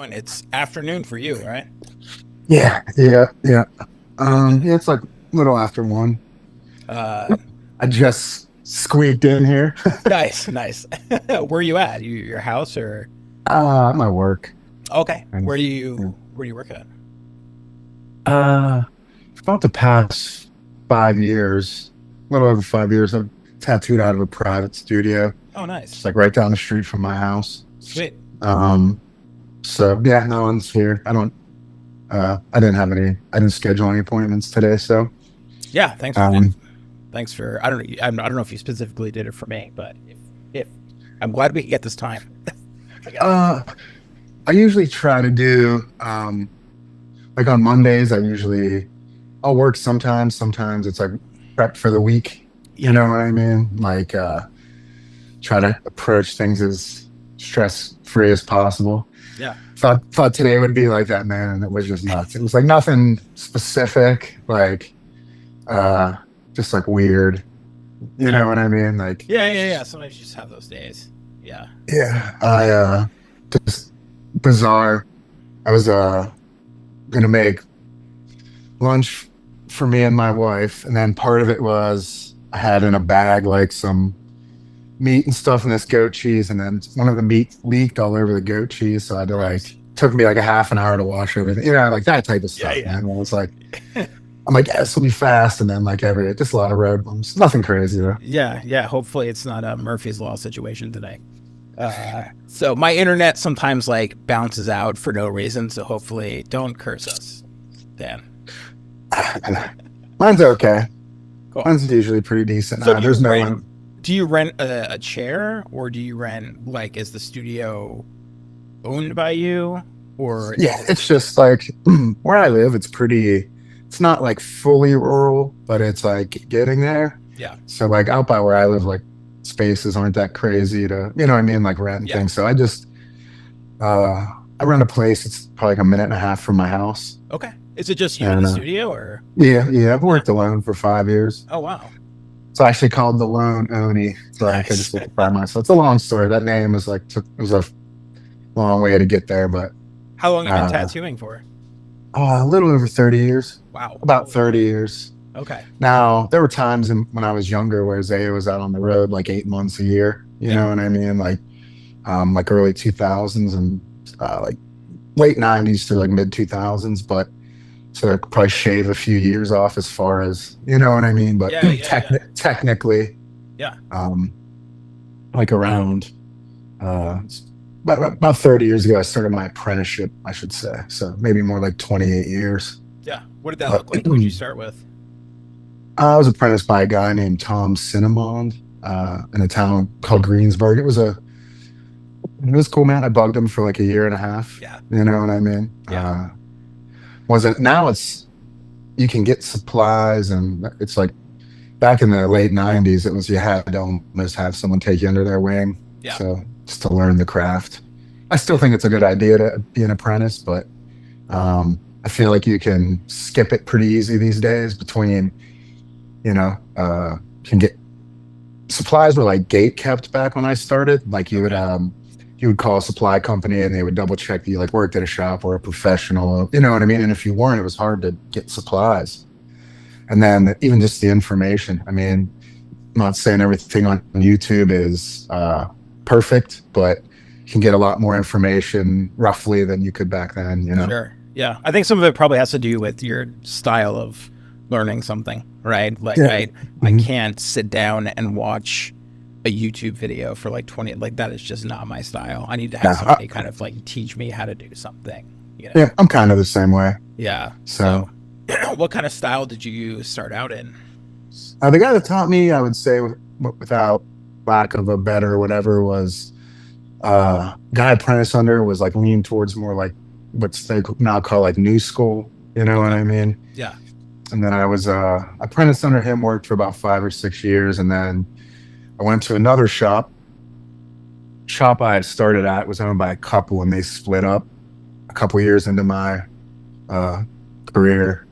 doing? It's afternoon for you, right? Yeah. Yeah, it's like a little after one. Uh, I just squeaked in here. nice, nice. Where are you at? Your house or? At my work. Okay. And, yeah. Where do you work at? Uh, for about the past 5 years, a little over 5 years, I've tattooed out of a private studio, Oh, just nice. like right down the street from my house. Sweet. Um, so yeah, no one's here. I didn't schedule any appointments today, so Yeah. um, Thanks for. I don't know. I don't know if you specifically did it for me, but if I'm glad we could get this time. uh, I usually try to do like on Mondays. I'll work sometimes. Sometimes it's like prep for the week. You Yeah. know what I mean? Like try to approach things as stress free as possible. Yeah. Thought today would be like that, man, and it was just nuts. It was like nothing specific, like uh just like weird. You know what I mean? Like Yeah. Sometimes you just have those days. Yeah. yeah, I just bizarre. I was gonna make lunch for me and my wife, and then part of it was I had in a bag like some meat and stuff and this goat cheese, and then one of the meat leaked all over the goat cheese, so I had to Gross. like took me like a half an hour to wash everything, like that type of Yeah. stuff, Yeah. man. Well, it's like I'm like, yeah, this will be fast, and then like just a lot of road bumps, nothing crazy though. Yeah. Hopefully, it's not a Murphy's Law situation today. So my internet sometimes like bounces out for no reason. So hopefully, don't curse us, Dan. Mine's okay. Cool. Mine's usually pretty decent. So There's no one. do you rent a chair, or do you rent like is the studio owned by you, or Yeah, it's just like where I live, it's not like fully rural, but it's like getting there. yeah, So like out by where I live, like spaces aren't that crazy to, you know what I mean, like rent and yeah, things. So uh I rent a place. It's probably like a minute and a half from my house. okay. Is it just you in And the studio, or yeah, I've yeah? worked alone for 5 years. Oh wow, It's actually called the Lone Oni. So like I nice. just live by myself. It's a long story. That name was it was a long way to get there, but How long have you been uh tattooing for? a little over 30 years. Wow. About 30 years. Okay. Now, there were times when I was younger where Zaya was out on the road like 8 months a year. You Yeah. know what I mean? Like early 2000s and like late 90s to like mid 2000s. But so I could probably shave a few years off as far as, you know what I mean? But Yeah. technically, Yeah. um, like around uh, about 30 years ago, I started my apprenticeship, I should say. So maybe more like 28 years. Yeah. What did that But look like? What'd you start with? I was apprenticed by a guy named Tom Cinnamond in a town called Greensburg. It was cool, man. I bugged him for like a year and a half. Yeah. You know what I mean? Yeah. Wasn't now it's you can get supplies, and it's like back in the late 90s, it was you had to almost have someone take you under their wing. Yeah. So just to learn the craft. I still think it's a good idea to be an apprentice, but I feel like you can skip it pretty easy these days between can get supplies were like gate kept back when I started. Like Okay. you would call a supply company and they would double check that you like worked at a shop or a professional, you know what I mean? And if you weren't, it was hard to get supplies. And then even just the information. I mean, I'm not saying everything on YouTube is perfect, but you can get a lot more information roughly than you could back then, you know? Sure. Yeah. I think some of it probably has to do with your style of learning something, right? Like Yeah. I Mhm. can't sit down and watch a YouTube video for like 20, like that is just not my style. I need to have No, somebody kind of like teach me how to do something, you know? yeah, I'm kind of the same way. Yeah. So So what kind of style did you start out in? the guy that taught me, I would say, without lack of a better whatever, was guy apprentice under was like leaning towards more like what's they now call like new school. You know what Okay. I mean? Yeah. And then I was apprentice under him, worked for about 5 or 6 years, and then I went to another shop I had started at was owned by a couple, and they split up a couple years into my uh, career.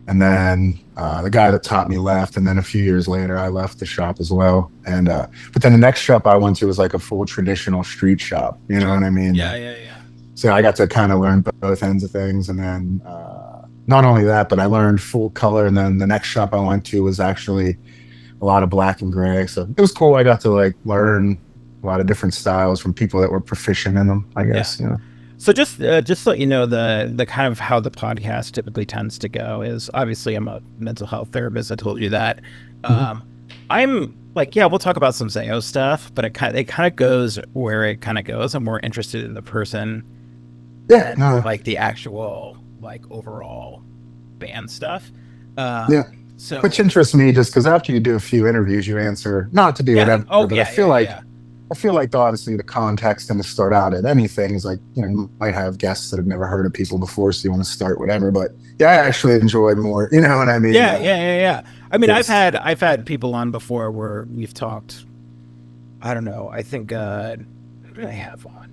And then the guy that taught me left, and then a few years later, I left the shop as well. And but then the next shop I went to was like a full traditional street shop. You know Sure. what I mean? Yeah. So I got to kind of learn both ends of things. And then not only that, but I learned full color. And then the next shop I went to was actually a lot of black and gray. So it was cool. I got to like learn a lot of different styles from people that were proficient in them, I Yeah. guess, you know. So just so you know, the kind of how the podcast typically tends to go is obviously I'm a mental health therapist. I told you that. Mhm. Um, I'm like, yeah, we'll talk about some Zayo stuff, but it kind of goes where it kind of goes. I'm more interested in the person Yeah, than no, like the actual like overall band stuff. yeah. Which So interests me just because after you do a few interviews, you answer not to be yeah. whatever, Oh but yeah, yeah, yeah. I feel like obviously the context and to start out at anything is like, you know, you might have guests that have never heard of people before, so you want to start whatever. But yeah, I actually enjoy more, you know what I mean? Yeah, yeah, yeah, yeah. I mean, I've Yes. had I've had people on before where we've talked. I don't know. I think who did I have on?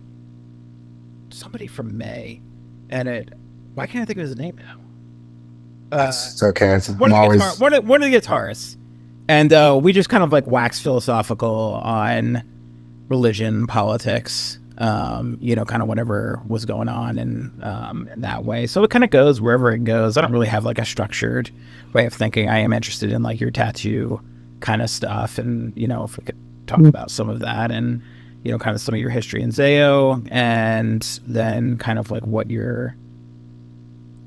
Somebody from May, and it. Why can't I think of his name now? It's okay. One I'm of the guitar always, one of the guitarists, and we just kind of like wax philosophical on religion, politics, kind of whatever was going on in that way. So it kind of goes wherever it goes. I don't really have like a structured way of thinking. I am interested in like your tattoo kind of stuff, and if we could talk about some of that, and kind of some of your history in Zayo, and then kind of like what you're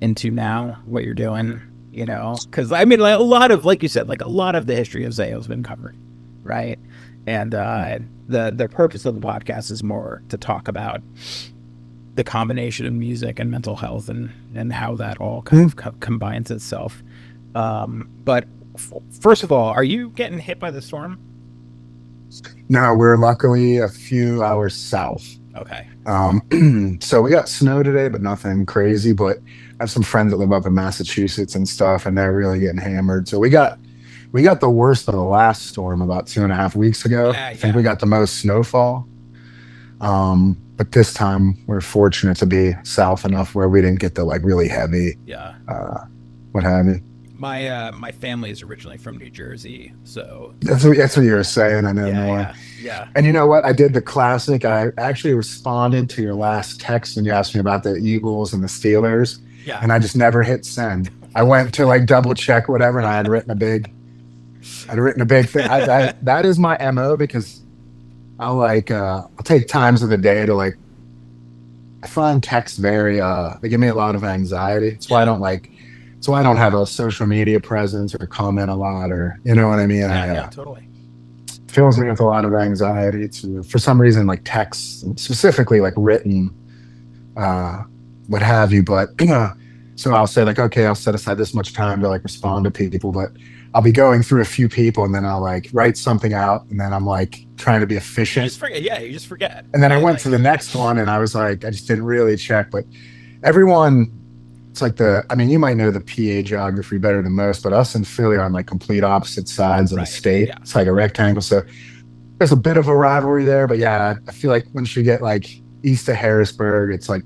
into now, what you're doing. Because I mean, like, a lot of, like you said, like a lot of the history of Zayo has been covered, right? And the purpose of the podcast is more to talk about the combination of music and mental health, and how that all kind of combines itself. But first of all, are you getting hit by the storm? no, we're luckily a few hours south. Okay. So we got snow today, but nothing crazy. But I have some friends that live up in Massachusetts and stuff, and they're really getting hammered. So we got the worst of the last storm about 2.5 weeks ago. Yeah, I think yeah, we got the most snowfall. But this time we're fortunate to be south enough where we didn't get the like really heavy, yeah. uh, what have you. My family is originally from New Jersey, so That's what you were saying. I know yeah, more. yeah, yeah, And you know what? I did the classic. I actually responded to your last text when you asked me about the Eagles and the Steelers, yeah. and I just never hit send. I went to like double check whatever, and I'd written a big thing. That is my MO because I'll take times of the day to like I find texts very they give me a lot of anxiety. Yeah, That's why I don't have a social media presence or comment a lot or you know what I mean. yeah, yeah, totally. Fills me with a lot of anxiety to for some reason like texts specifically like written uh what have you. But so I'll say like, okay, I'll set aside this much time to like respond to people, but I'll be going through a few people and then I'll like write something out and then I'm like trying to be You efficient. just forget. Yeah, you just forget, And then I right? went Like, to the next one and I was like, I just didn't really check. But everyone, it's like I mean, you might know the PA geography better than most, but us and Philly are on like complete opposite sides of the right? state. Yeah, It's like a rectangle. So there's a bit of a rivalry there. But yeah, I feel like once you get like east of Harrisburg, it's like,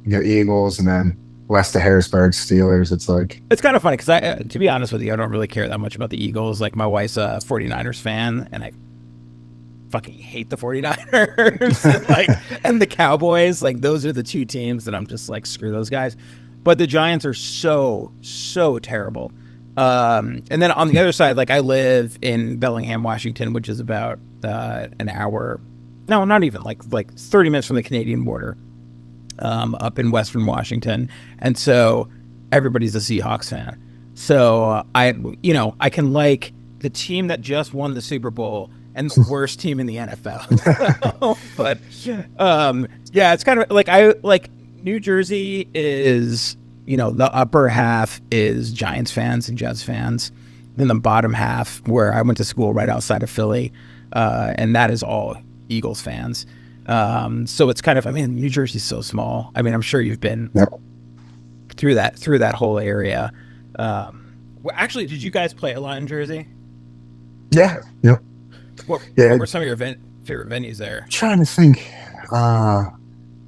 you know, Eagles and then west of Harrisburg, Steelers. It's like, it's kind of funny because to be honest with you, I don't really care that much about the Eagles. Like my wife's a 49ers fan, and I fucking hate the 49ers and, like, and the Cowboys. Like those are the two teams that I'm just like, screw those guys. But the Giants are so terrible. And then on the other side, like I live in Bellingham, Washington, which is about an hour, no, not even like 30 minutes from the Canadian border, up in Western Washington, and so everybody's a Seahawks fan. So I can like the team that just won the Super Bowl and the worst team in the NFL. But yeah, it's kind of like I like New Jersey is the upper half is Giants fans and Jets fans, then the bottom half where I went to school right outside of Philly, and that is all Eagles fans. So it's kind of, I mean, New Jersey's so small. I mean, I'm sure you've been yep. through that whole area. Well, actually, did you guys play a lot in Jersey? Yeah, yep. What Yeah. what were some of your favorite venues there? Trying to think.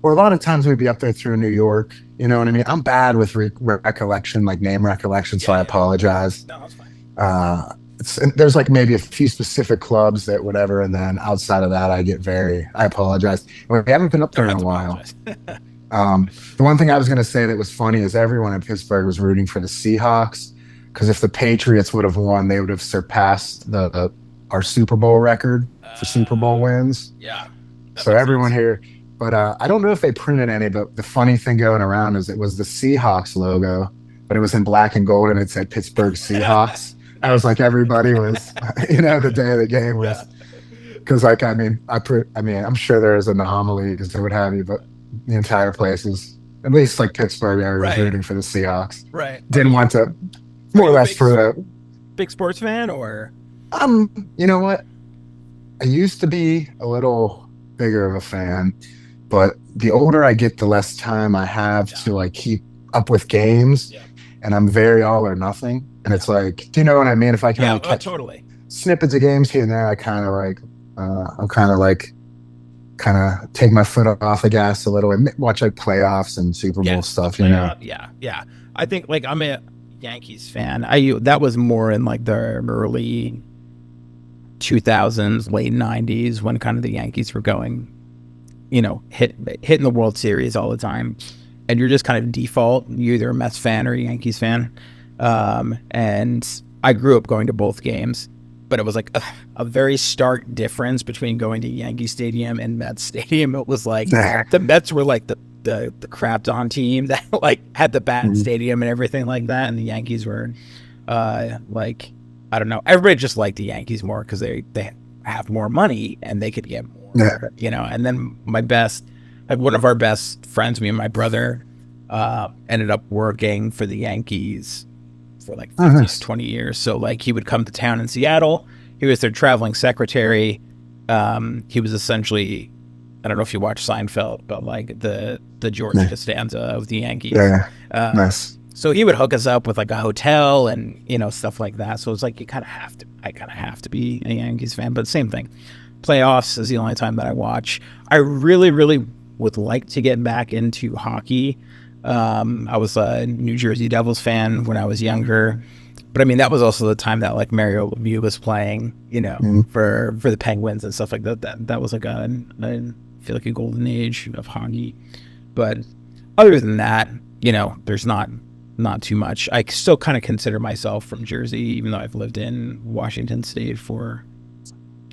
Or a lot of times we'd be up there through New York. You know what I mean? I'm bad with recollection, like name recollection, so Yeah, I yeah. apologize. No, that's fine. There's like maybe a few specific clubs that whatever, and then outside of that, I apologize. We haven't been up Don't there in have a to while. apologize. The one thing I was going to say that was funny is everyone in Pittsburgh was rooting for the Seahawks because if the Patriots would have won, they would have surpassed the our Super Bowl record for Super Bowl wins. Yeah, that So makes everyone sense. here, but I don't know if they printed any. But the funny thing going around is it was the Seahawks logo, but it was in black and gold, and it said Pittsburgh Seahawks. I was Nice. like, everybody was, the day of the game Yeah. was because, like, I mean, I'm sure there's anomalies or what have you, but the entire place is at least like Pittsburgh area was Right. rooting for the Seahawks. Right. Didn't want to, Are more or you a less for the. big sports fan or? Um, you know what? I used to be a little bigger of a fan, but the older I get, the less time I have Yeah. to like keep up with games, Yeah. and I'm very all or nothing. And Yeah. it's like, do you know what I mean? If I can Yeah. only catch Totally. snippets of games here and there, I kind of like, I'm kind of like, kind of take my foot off the gas a little and watch like playoffs and Super Bowl Yes. The stuff, you know? playoff. Yeah. Yeah. I think like I'm a Yankees fan. That was more in like the early 2000s, late 90s when kind of the Yankees were going, hitting the World Series all the time. And you're just kind of default. You're either a Mets fan or a Yankees fan. And I grew up going to both games, but it was like a very stark difference between going to Yankee Stadium and Mets Stadium. It was like the Mets were like the crapped on team that like had the bad stadium and everything like that, and the Yankees were like, I don't know. Everybody just liked the Yankees more because they have more money and they could get more, And then one of our best friends, me and my brother, ended up working for the Yankees for like 15, Nice. 20 years. So like he would come to town in Seattle. He was their traveling secretary. He was essentially, I don't know if you watch Seinfeld, but like the George Costanza of the Yankees. Yeah, nice. So he would hook us up with like a hotel and stuff like that. So it's like I kind of have to be a Yankees fan. But same thing, playoffs is the only time that I watch. I really, really would like to get back into hockey. I was a New Jersey Devils fan when I was younger, but I mean that was also the time that like Mario Lemieux was playing, for the Penguins and stuff like that. That was like I feel like a golden age of hockey. But other than that, there's not too much. I still kind of consider myself from Jersey, even though I've lived in Washington State for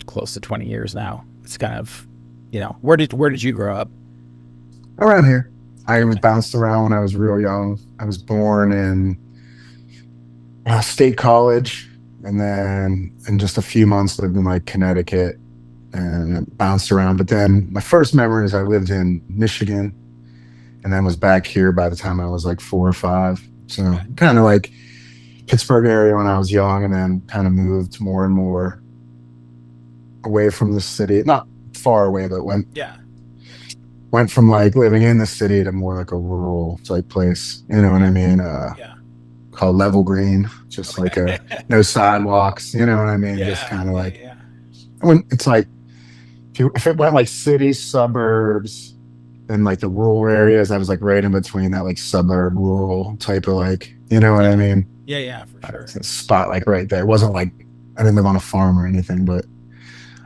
close to 20 years now. It's kind of, where did you grow up? Around here. I was bounced around when I was real young. I was born in State College, and then in just a few months lived in like Connecticut and bounced around. But then my first memory is I lived in Michigan and then was back here by the time I was like 4 or 5. So kind of like Pittsburgh area when I was young, and then kind of moved more and more away from the city. Not far away, but went from like living in the city to more like a rural type place. You know what I mean? Called Level Green, just like no sidewalks. You know what I mean? Just kind of like when it's like if it went like city, suburbs, and like the rural areas, I was like right in between that like suburb rural type of like, you know what I mean? Yeah, for sure. It's a spot like right there. It wasn't like I didn't live on a farm or anything, but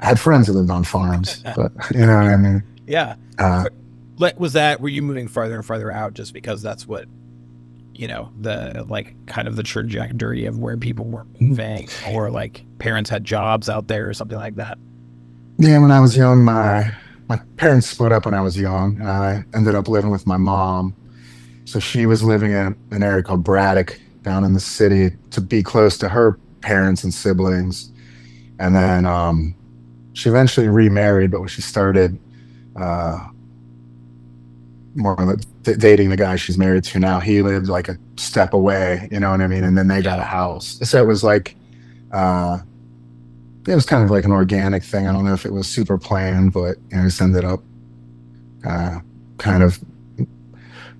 I had friends who lived on farms. But you know what I mean? Yeah. Were you moving farther and farther out just because that's what, the like kind of the trajectory of where people were moving, or like parents had jobs out there or something like that? Yeah, when I was young, my parents split up when I was young, and I ended up living with my mom. So she was living in an area called Braddock down in the city to be close to her parents and siblings. And then she eventually remarried, but when she started more like dating the guy she's married to now, he lived like a step away, you know what I mean? And then they got a house. So it was like, it was kind of like an organic thing. I don't know if it was super planned, but it just ended up kind of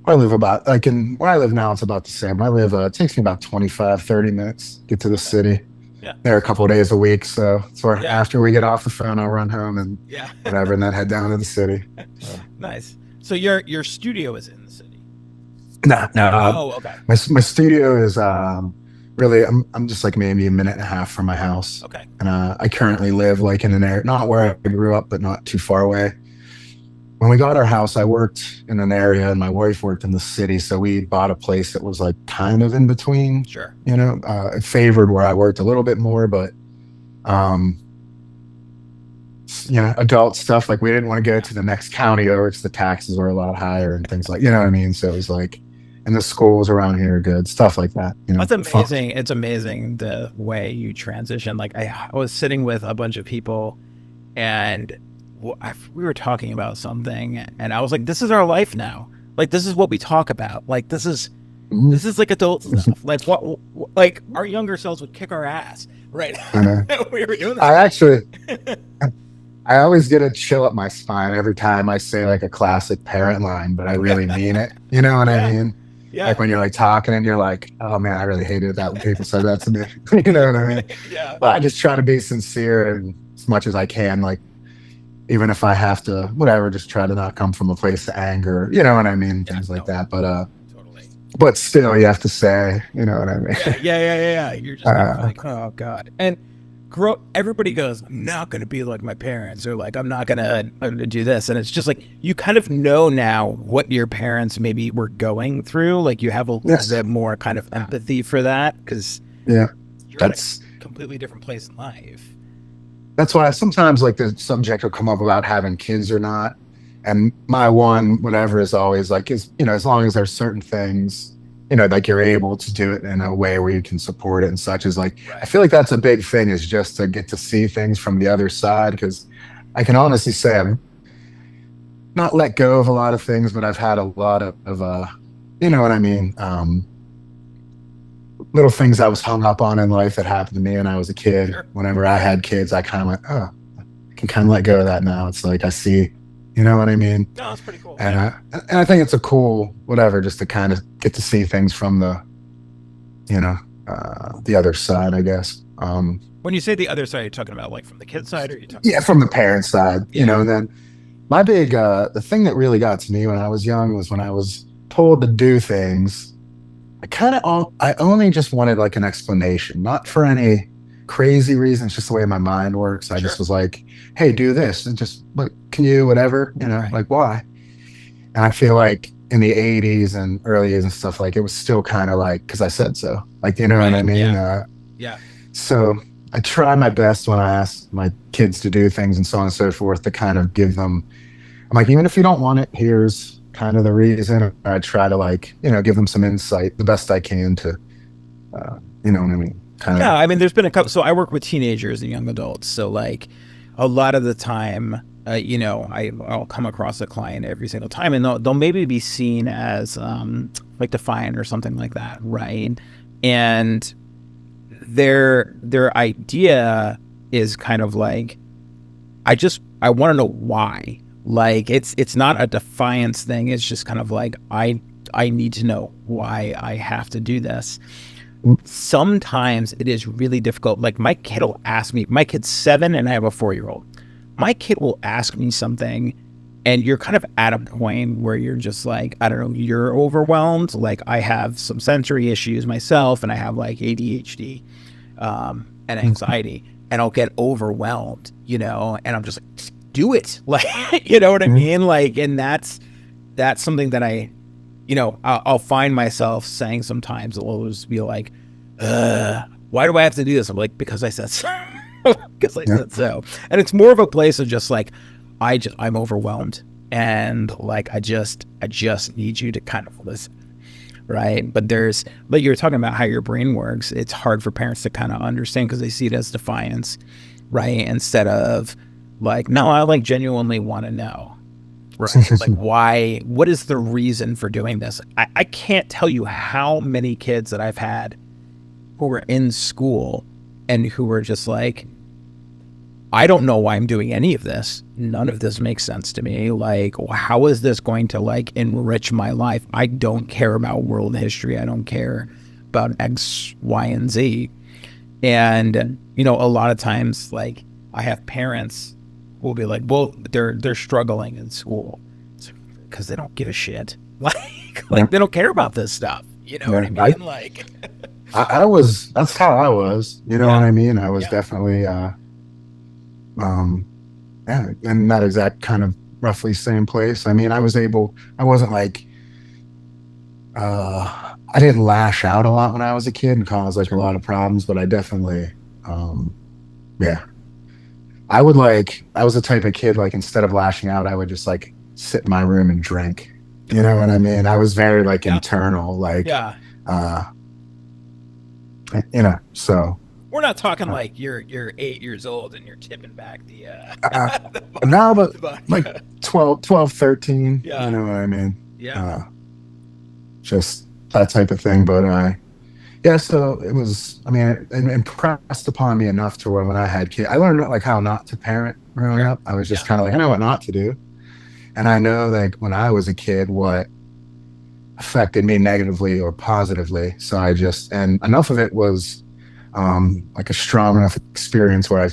I live about like in where I live now, it's about the same. I live it takes me about 25, 30 minutes to get to the city. Yeah. There a couple of days a week. So it's where Yeah. after we get off the phone, I'll run home and whatever, and then head down to the city. So. Nice. So your studio is in the city? No. Oh, okay. My studio is really I'm just like maybe a minute and a half from my house. Okay. And I currently live like in an area not where I grew up, but not too far away. when we got our house, I worked in an area and my wife worked in the city. So we bought a place that was like kind of in between, Sure. it favored where I worked a little bit more, but, um, adult stuff. Like we didn't want to go Yeah. to the next county over. It's the taxes were a lot higher and things like, you know what I mean? So it was like, and the schools around here are good, stuff like that, That's fun. amazing. It's amazing the way you transition. Like I was sitting with a bunch of people, and we were talking about something, and I was like, "This is our life now. Like this is what we talk about. Like Mhm. this is like adult stuff. Like like our younger selves would kick our ass, right? I know. We were doing I this actually, I always get a chill up my spine every time I say like a classic parent line, but I really stuff. mean it. You know what I Yeah, mean? Like yeah, when you're like talking and you're like, oh man, I really hated that when people said that to me. You know what I mean? yeah. But I just try to be sincere and as much as I can, like even if I have to, whatever, just try to not come from a place of anger, you know what I mean? Yeah, Things like no, that. totally. But still you have to say, you know what I mean? Yeah. You're just kind of Uh, like, oh god. And everybody goes, I'm not gonna be like my parents, or like I'm not gonna do this. And it's just like you kind of know now what your parents maybe were going through. Like you have a little yes. bit more kind of empathy for that because Yeah. you're at a That's completely different place in life. That's why sometimes like the subject will come up about having kids or not. And my one, whatever is always like, as long as there's certain things, like you're able to do it in a way where you can support it and such is like, I Right. feel like that's a big thing is just to get to see things from the other side. Cause I can honestly say I've not let go of a lot of things, but I've had a lot of you know what I mean? Little things I was hung up on in life that happened to me when I was a kid. Sure. Whenever I had kids, I kind of went, oh, I can kind of let go of that now. It's like I see, you know what I mean? No, that's pretty cool. And Yeah. I think it's a cool whatever, just to kind of get to see things from you know, the other side, I guess. When you say the other side, you're talking about like from the kid side, or are you talking Yeah, about from the parent side, yeah. and then my big the thing that really got to me when I was young was when I was told to do things. I only just wanted like an explanation, not for any crazy reason. It's just the way my mind works. I just Sure. was like, hey, do this and just like, can you, whatever, Right. like why? And I feel like in the 80s and early 80s and stuff, like it was still kind of like, because I said so. Like, you know what I Right. mean? Yeah. Yeah. So I try my best when I ask my kids to do things and so on and so forth to kind of give them, I'm like, even if you don't want it, here's kind of the reason. I try to like, give them some insight the best I can to, you know what I mean? Kind of, Yeah, I mean, there's been a couple. So I work with teenagers and young adults. So like, a lot of the time, I'll come across a client every single time, and they'll maybe be seen as like defiant or something like that, right? And their idea is kind of like, I want to know why. Like it's not a defiance thing. It's just kind of like I need to know why I have to do this. Sometimes it is really difficult. Like my kid will ask me, my kid's 7 and I have a 4-year-old. My kid will ask me something, and you're kind of at a point where you're just like, I don't know, you're overwhelmed. Like I have some sensory issues myself, and I have like ADHD and anxiety, and I'll get overwhelmed, and I'm just like, just do it. Like, you know what I mean? Like, and that's something that I'll find myself saying sometimes. It'll just be like, why do I have to do this? I'm like, because I said so. Because I yeah. said so. And it's more of a place of just like, I'm overwhelmed. And like, I just need you to kind of listen. Right. But like you were talking about how your brain works. It's hard for parents to kind of understand because they see it as defiance. Right. Instead of like, no, I like genuinely want to know. Right. Like, why? What is the reason for doing this? I can't tell you how many kids that I've had who were in school and who were just like, I don't know why I'm doing any of this. None of this makes sense to me. Like, how is this going to like enrich my life? I don't care about world history. I don't care about X, Y, and Z. And, a lot of times, like, I have parents who will be like, well, they're struggling in school because they don't give a shit. Like they don't care about this stuff. You know what Yeah. I mean? Like, That's how I was, you know what yeah, I mean? I was yeah, definitely, yeah, in that exact kind of roughly same place. I mean, I wasn't like, I didn't lash out a lot when I was a kid and cause like a Sure. lot of problems, but I definitely, um, yeah, I was the type of kid, like, instead of lashing out, I would just like sit in my room and drink. You know what I mean? I was very like Yeah. internal, like, Yeah. uh, so, We're not talking uh, like you're 8 years old and you're tipping back the uh, the, now, but the like vodka. 12, 13, you Yeah. know what I mean? Yeah. Uh, just that type of thing. But yeah, so it was, I mean, it impressed upon me enough to where when I had kids, I learned like how not to parent growing Sure. up. I was just Yeah. kind of like, I know what not to do. And I know like when I was a kid, what affected me negatively or positively. So I just, and enough of it was like a strong enough experience where I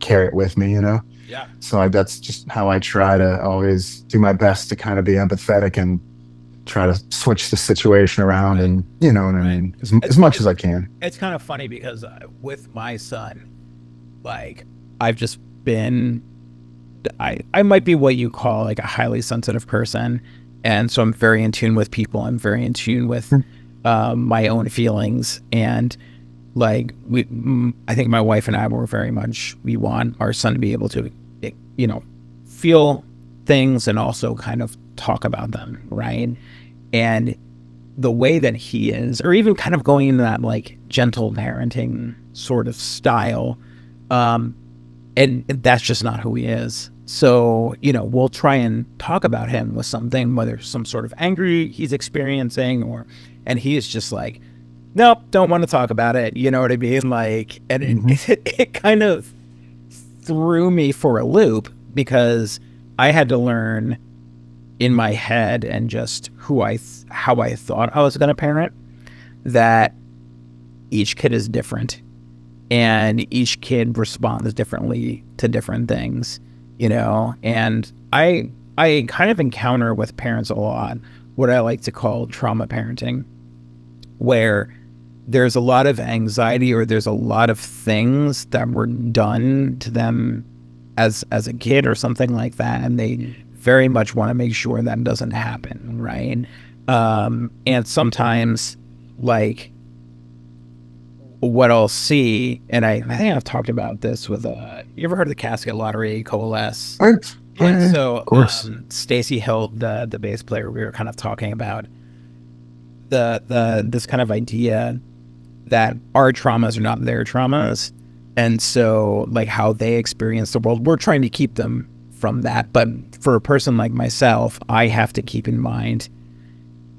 carry it with me, you know? Yeah. So that's just how I try to always do my best to kind of be empathetic and try to switch the situation around, Right. and you know what I Right. mean, as It's much it, as I can. it's kind of funny because with my son, like I've just been I might be what you call like a highly sensitive person, and so I'm very in tune with people. I'm very in tune with my own feelings, and like I think my wife and I were very much we want our son to be able to, you know, feel things and also kind of talk about them, right? And the way that he is, or even kind of going into that like gentle parenting sort of style, um, and that's just not who he is. So, you know, we'll try and talk about him with something, whether some sort of angry he's experiencing or, and he is just like, nope, don't want to talk about it. You know what I mean? Like, and Hmm. it kind of threw me for a loop because I had to learn in my head and just how I thought I was going to parent that each kid is different and each kid responds differently to different things, you know. And I kind of encounter with parents a lot what I like to call trauma parenting, where there's a lot of anxiety or there's a lot of things that were done to them as a kid or something like that, and they very much want to make sure that doesn't happen, right? And sometimes, like, what I'll see, and I think I've talked about this with you ever heard of the casket lottery coalesce? Right. Oh, Yeah. yeah, of So course. Stacy Hill, the bass player, we were kind of talking about the this kind of idea that our traumas are not their traumas, and so like how they experience the world, we're trying to keep them from that. But for a person like myself, I have to keep in mind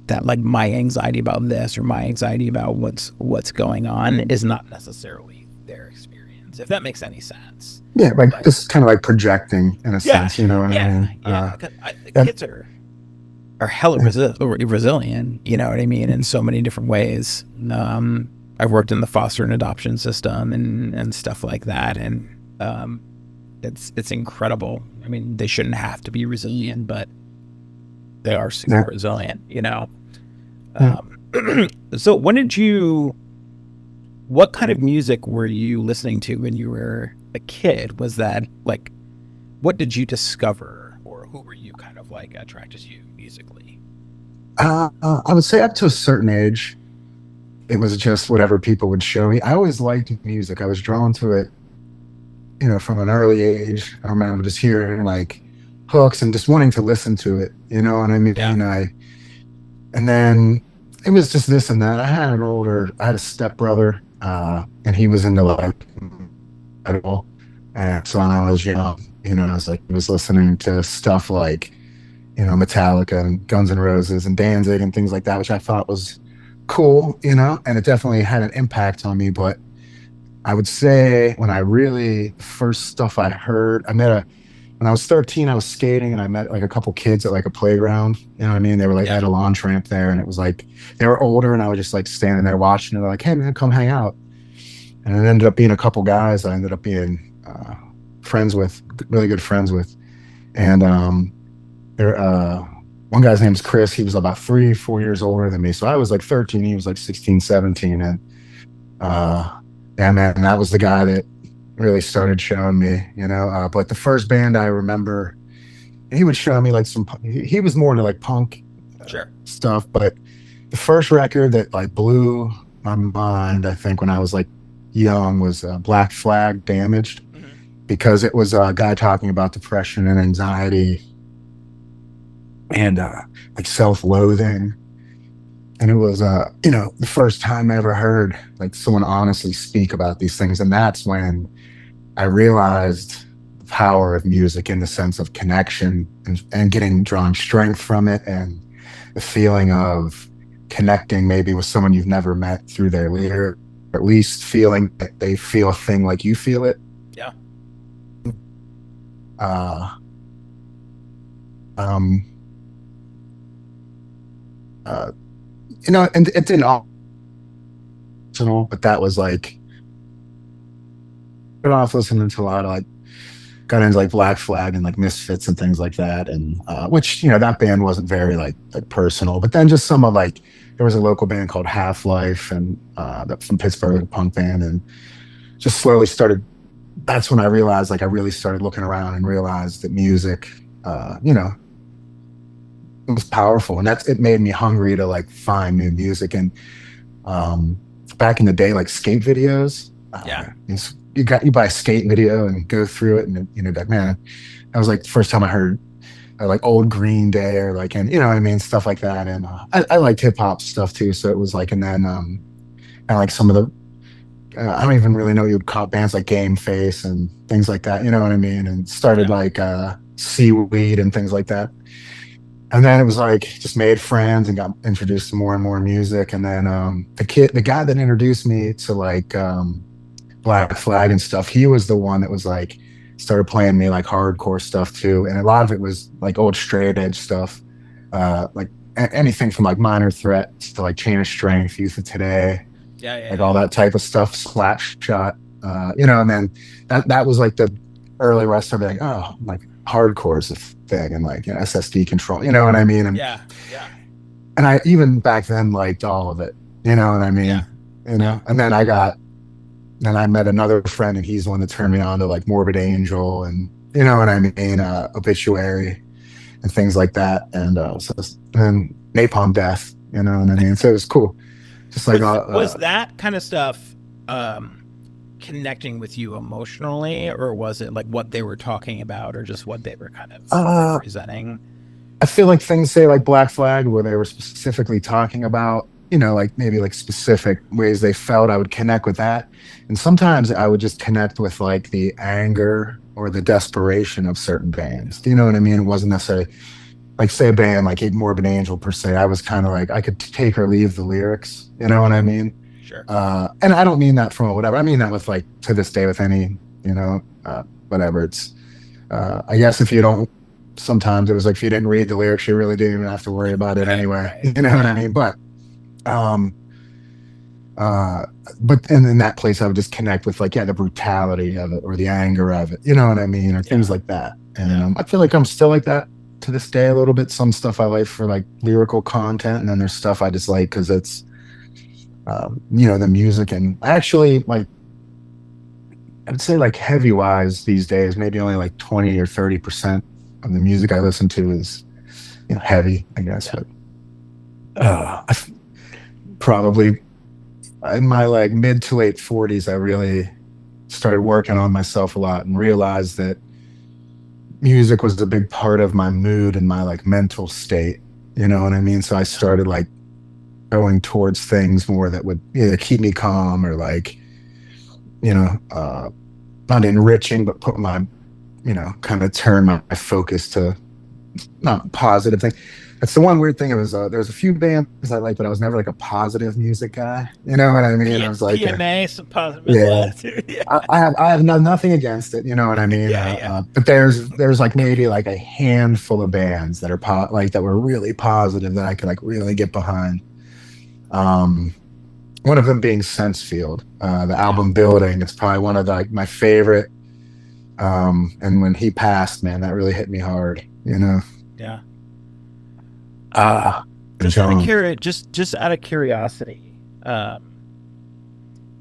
that like my anxiety about this or my anxiety about what's going on is not necessarily their experience, if that makes any sense. Yeah, like Like, just kind of like projecting in a yeah, sense, you know what I yeah, mean? yeah. The And, kids are hella yeah, resilient, you know what I mean, in so many different ways. I've worked in the foster and adoption system and stuff like that, and um, it's incredible. I mean, they shouldn't have to be resilient, but they are super yeah, resilient, you know. yeah. Um, so when did you? What kind of music were you listening to when you were a kid? Was that like, what did you discover, or who were you kind of like attracted to you musically? I would say up to a certain age, it was just whatever people would show me. I always liked music. I was drawn to it, from an early age. I remember just hearing like hooks and just wanting to listen to it. You know what I Yeah, mean? And then it was just this and that. I had a stepbrother, and he was into like metal. And so when I was young, I was like, I was listening to stuff like, Metallica and Guns N' Roses and Danzig and things like that, which I thought was cool, and it definitely had an impact on me. But I would say when I really, first stuff I heard, when I was 13, I was skating and I met like a couple kids at like a playground. You know what I mean? They were like, I yeah, had a launch ramp there, and it was like, they were older, and I was just like standing there watching. And they're like, hey man, come hang out. And it ended up being a couple guys I ended up being friends with, really good friends with. And there, one guy's name's Chris. He was about 3, 4 years older than me. So I was like 13, he was like 16, 17. And uh, yeah, man, that was the guy that really started showing me. But the first band I remember he would show me like he was more into like punk Sure. stuff, but the first record that like blew my mind, I think when I was like young, was Black Flag Damaged, Hmm. because it was a guy talking about depression and anxiety and like self-loathing. And it was the first time I ever heard like someone honestly speak about these things. And that's when I realized the power of music in the sense of connection, and getting drawing strength from it, and the feeling of connecting maybe with someone you've never met through their lyric, or at least feeling that they feel a thing like you feel it. Yeah. Uh, um, uh, and it didn't all, but that was like, got off listening to a lot of like, got into like Black Flag and like Misfits and things like that, and which that band wasn't very like personal, but then just some of like, there was a local band called Half Life, and that from Pittsburgh, a punk band, and just slowly started. That's when I realized, like, I really started looking around and realized that music, it was powerful, and it made me hungry to like find new music. And um, back in the day, like skate videos, Yeah. you buy a skate video and go through it, and like, man, that was like the first time I heard like old Green Day, or like, and what I mean, stuff like that. And I liked hip hop stuff too, so it was like, and then kind of like some of the I don't even really know what you'd call bands like Game Face and things like that. You know what I mean? And started Yeah. like Seaweed and things like that. And then it was like just made friends and got introduced to more and more music. And then the guy that introduced me to like Black Flag and stuff, he was the one that was like started playing me like hardcore stuff too. And a lot of it was like old straight edge stuff, like anything from like Minor Threat to like Chain of Strength, Youth of Today, Yeah. Yeah. like Yeah. all that type of stuff, Slapshot, and then that was like the early where I started like, oh, like hardcore is a thing, and like SSD control, you know what I mean? Yeah. Yeah. And I even back then liked all of it, you know what I Yeah. mean? Yeah. And then I met another friend, and he's the one that turned me on to like Morbid Angel, and you know what I mean, Obituary and things like that, and and Napalm Death, you know what I mean? So it was cool, just like Was that kind of stuff um connecting with you emotionally, or was it like what they were talking about, or just what they were kind of uh representing? I feel like things say like Black Flag, where they were specifically talking about, like maybe like specific ways they felt, I would connect with that. And sometimes I would just connect with like the anger or the desperation of certain bands. Do you know what I mean? It wasn't necessarily like, say, a band like Morbid Angel per se. I was kind of like, I could take or leave the lyrics. You know what I mean? Sure. And I don't mean that from whatever. I mean that with like, to this day, with any, whatever. It's I guess if you don't, sometimes it was like, if you didn't read the lyrics, you really didn't even have to worry about it Right. anyway. Right. You know what I Right. mean? Um, uh, but in that place, I would just connect with like, yeah, the brutality of it or the anger of it. You know what I mean? Or things Yeah. like that. And Yeah. I feel like I'm still like that to this day a little bit. Some stuff I like for like lyrical content, and then there's stuff I just like because it's, the music. And actually, like, I'd say like heavy wise these days, maybe only like 20 or 30% of the music I listen to is, heavy, I guess. Yeah. But I probably in my like mid to late 40s, I really started working on myself a lot and realized that music was a big part of my mood and my like mental state. You know what I mean? So I Yeah. started like going towards things more that would either keep me calm or like, you know, uh, not enriching, but put my, kind of turn my focus to not positive thing. That's the one weird thing. It was there was a few bands I liked, but I was never like a positive music guy. You know what I mean? I was like, PMA, some positive mental yeah, attitude. Yeah. I have nothing against it. You know what I mean? Yeah. Yeah. But there's like maybe like a handful of bands that are like that were really positive that I could like really get behind. Um, One of them being Sensefield, the Yeah. album Building. It's probably one of the, like my favorite. And when he passed, man, that really hit me hard. Yeah. Ah, Just out of John. just out of curiosity, um,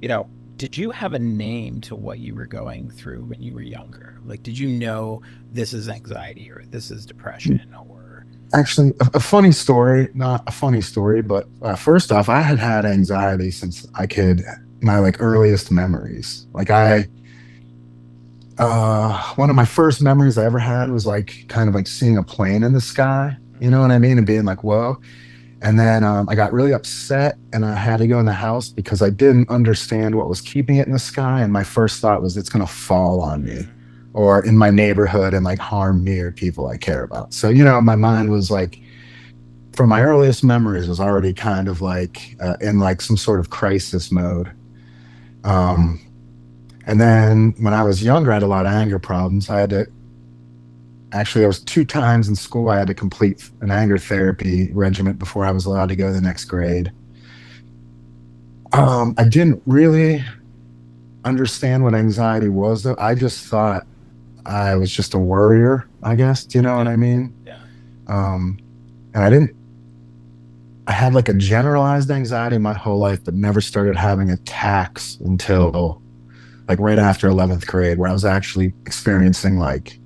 you know, did you have a name to what you were going through when you were younger? Like, did you know this is anxiety or this is depression or? Actually, a funny story, not a funny story, but first off, I had had anxiety since I could, my like earliest memories. One of my first memories I ever had was like kind of like seeing a plane in the sky, you know what I mean? And being like, whoa. And then I got really upset and I had to go in the house because I didn't understand what was keeping it in the sky. And my first thought was it's going to fall on me or in my neighborhood and like harm me or people I care about. So, my mind was like, from my earliest memories, was already kind of like in like some sort of crisis mode. Um, and then when I was younger, I had a lot of anger problems. Actually, there was 2 times in school I had to complete an anger therapy regimen before I was allowed to go to the next grade. I didn't really understand what anxiety was, though. I just thought I was just a worrier, I guess. Do you know what Yeah. I mean? Yeah. Um, and I didn't, I had like a generalized anxiety my whole life, but never started having attacks until like right after 11th grade, where I was actually experiencing like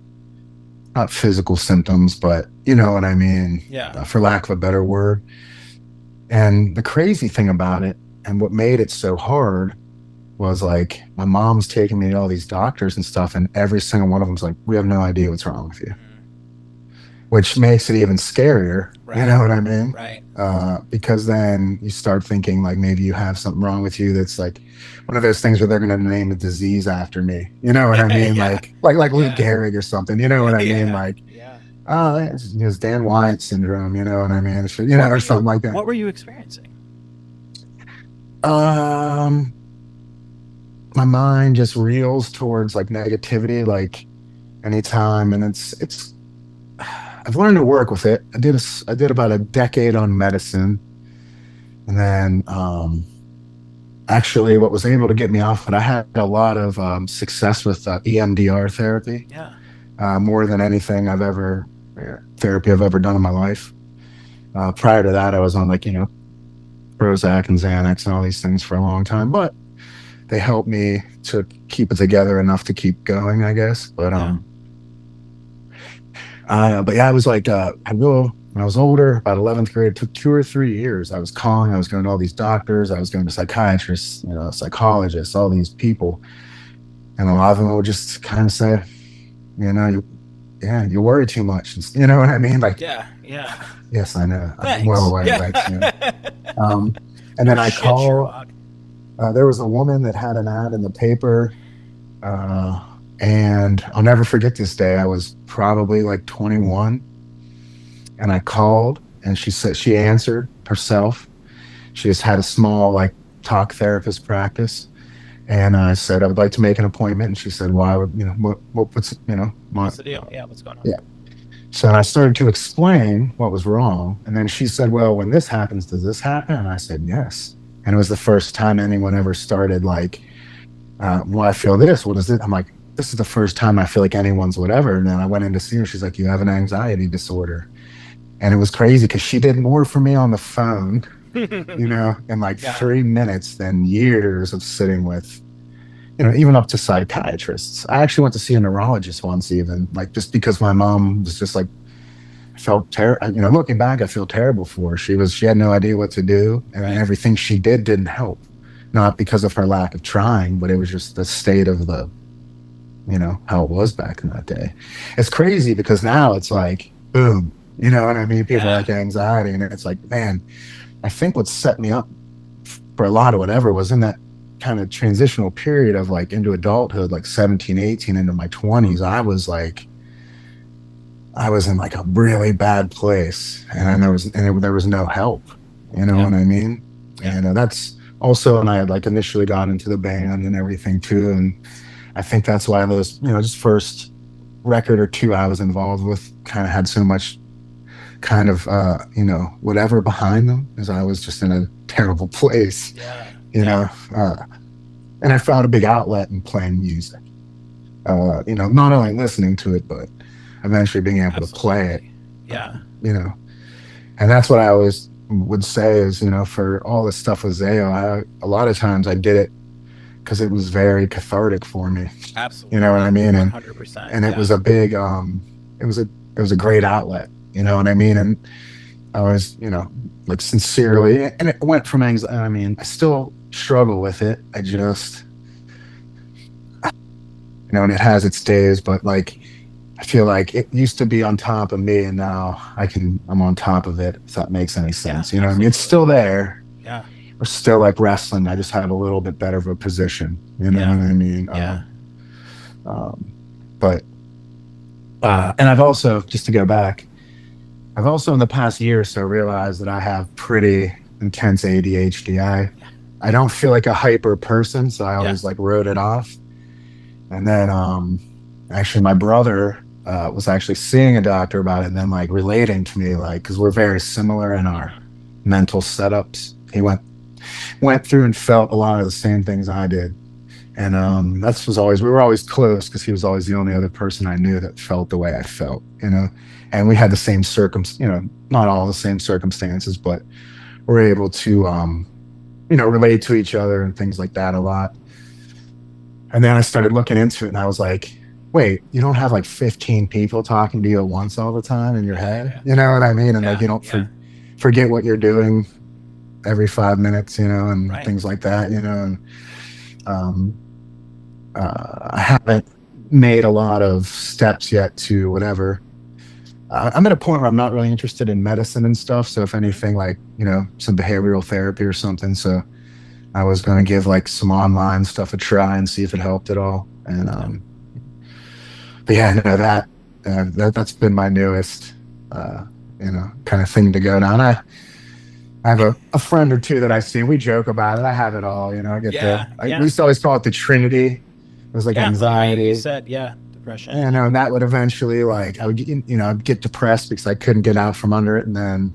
not physical symptoms, but you know what I mean, Yeah. for lack of a better word. And the crazy thing about it, and what made it so hard, was like my mom's taking me to all these doctors and stuff, and every single one of them's like, "We have no idea what's wrong with you," which makes it even scarier. You Right. know what I mean? Right. Because then you start thinking like maybe you have something wrong with you that's like one of those things where they're going to name a disease after me. You know what I mean? Yeah. Like Lou Yeah. Gehrig or something. You know what I mean? Yeah. Like, Yeah. oh, it's Dan Wyatt syndrome. You know what I mean? What were Or something you like that. what were you experiencing? Um, my mind just reels towards like negativity, like anytime, and it's. I've learned to work with it. I did about a decade on medicine, and then actually, what was able to get me off it, I had a lot of success with EMDR therapy, Yeah. more than anything therapy I've ever done in my life. Prior to that, I was on like Prozac and Xanax and all these things for a long time, but they helped me to keep it together enough to keep going, I guess. Yeah. But yeah, I was like, I go when I was older, about 11th grade, it took 2 or 3 years. I was going to all these doctors, I was going to psychiatrists, psychologists, all these people. And a lot of them would just kind of say, yeah, you worry too much. You know what I mean? Like, Yeah. Yeah. yes, I know. I'm well Thanks. aware, like, Yeah. Um, and No then I shit, call, Sherlock. there was a woman that had an ad in the paper. Uh, and I'll never forget this day. I was probably like 21 and I called and she said she answered herself. She just had a small like talk therapist practice. And I said, I would like to make an appointment. And she said, why would, what's, What's the deal? Yeah. What's going on? yeah. So I started to explain what was wrong. And then she said, well, when this happens, does this happen? And I said, yes. And it was the first time anyone ever started like, well, I feel this. What is it? I'm like, this is the first time I feel like anyone's whatever. And then I went in to see her. She's like, you have an anxiety disorder. And it was crazy because she did more for me on the phone, in like Yeah. 3 minutes than years of sitting with, even up to psychiatrists. I actually went to see a neurologist once, even like just because my mom was just like, felt terrible. Looking back, I feel terrible for her. She had no idea what to do, and Right. everything she did didn't help. Not because of her lack of trying, but it was just the state of how it was back in that day. It's crazy because now it's like, boom, you know what I mean? People are Yeah. like anxiety, and it's like, man, I think what set me up for a lot of whatever was in that kind of transitional period of like into adulthood, like 17, 18, into my 20s. I was in like a really bad place, and there was no help. You know Yeah. what I mean? Yeah. And that's also, and I had like initially got into the band and everything too, and I think that's why those, just first record or two I was involved with kind of had so much kind of whatever behind them, as I was just in a terrible place, Yeah. you Yeah. know. Uh, and I found a big outlet in playing music. Not only listening to it, but eventually being able to play it. Absolutely. Yeah. You know, and that's what I always would say is, for all this stuff with Zayo, a lot of times I did it because it was very cathartic for me. You know what I Absolutely. mean? And 100%. and it Yeah. was a big it was a it was a great outlet. You know what I mean? And I was, like sincerely, and it went from anxiety. I mean, I still struggle with it. I just, and it has its days, but like, I feel like it used to be on top of me, and now I'm on top of it. If that makes any Yeah, sense, you know what I mean? It's absolutely. still there. Yeah. We're still like wrestling. I just have a little bit better of a position. You know Yeah. what I mean? Yeah. Um, but and I've also, just to go back, I've also in the past year or so realized that I have pretty intense ADHD. Yeah. I don't feel like a hyper person, so I Yeah. always like wrote it off. And then actually my brother was actually seeing a doctor about it and then like relating to me, like, because we're very similar in our Mhm. mental setups. He went through and felt a lot of the same things I did. And that's was always we were always close because he was always the only other person I knew that felt the way I felt, and we had the same not all the same circumstances, but we're able to relate to each other and things like that a lot. And then I started looking into it and I was like, wait, you don't have like 15 people talking to you at once all the time in your Yeah. head? Yeah. You know what I mean? And like Yeah. you don't Yeah. forget what you're doing every 5 minutes, and Right. things like that, and um I haven't made a lot of steps yet to whatever. I'm at a point where I'm not really interested in medicine and stuff. So if Mhm. anything, like some behavioral therapy or something. So I was going to give like some online stuff a try and see if it helped at all. And Yeah. but yeah, no, that's been my newest kind of thing to go down. I have a friend or two that I see. We joke about it. I have it all. I get Yeah. we Yeah. used to always call it the Trinity. It was like Yeah. Like you anxiety, said, yeah. Depression. and that would eventually, like, I would I'd get depressed because I couldn't get out from under it, and then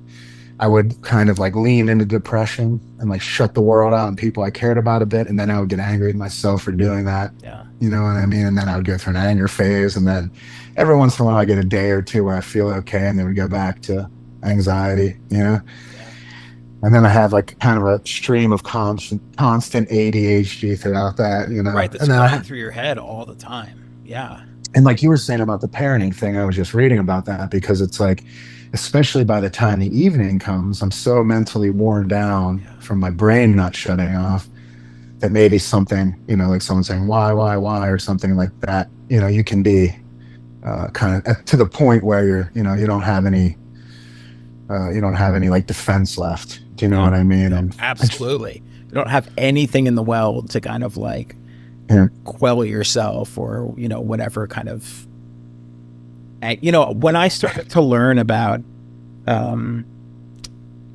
I would kind of like lean into depression and like shut the world out and people I cared about a bit, and then I would get angry at myself for doing that. Yeah. You know what I mean? And then I would go through an anger phase, and then every once in a while I get a day or two where I feel okay, and then we go back to anxiety. Yeah. And then I have like kind of a stream of constant ADHD throughout that. Right. That's And then going through your head all the time. Yeah. and like you were saying about the parenting thing, I was just reading about that because it's like, especially by the time the evening comes, I'm so mentally worn down Yeah. from my brain not shutting off that maybe something, like someone saying why, or something like that, you can be kind of to the point where you don't have any like defense left. Do you know No. what I mean? No. And Absolutely. You don't have anything in the world to kind of like yeah, quell yourself or whatever kind of. When I started to learn about, um,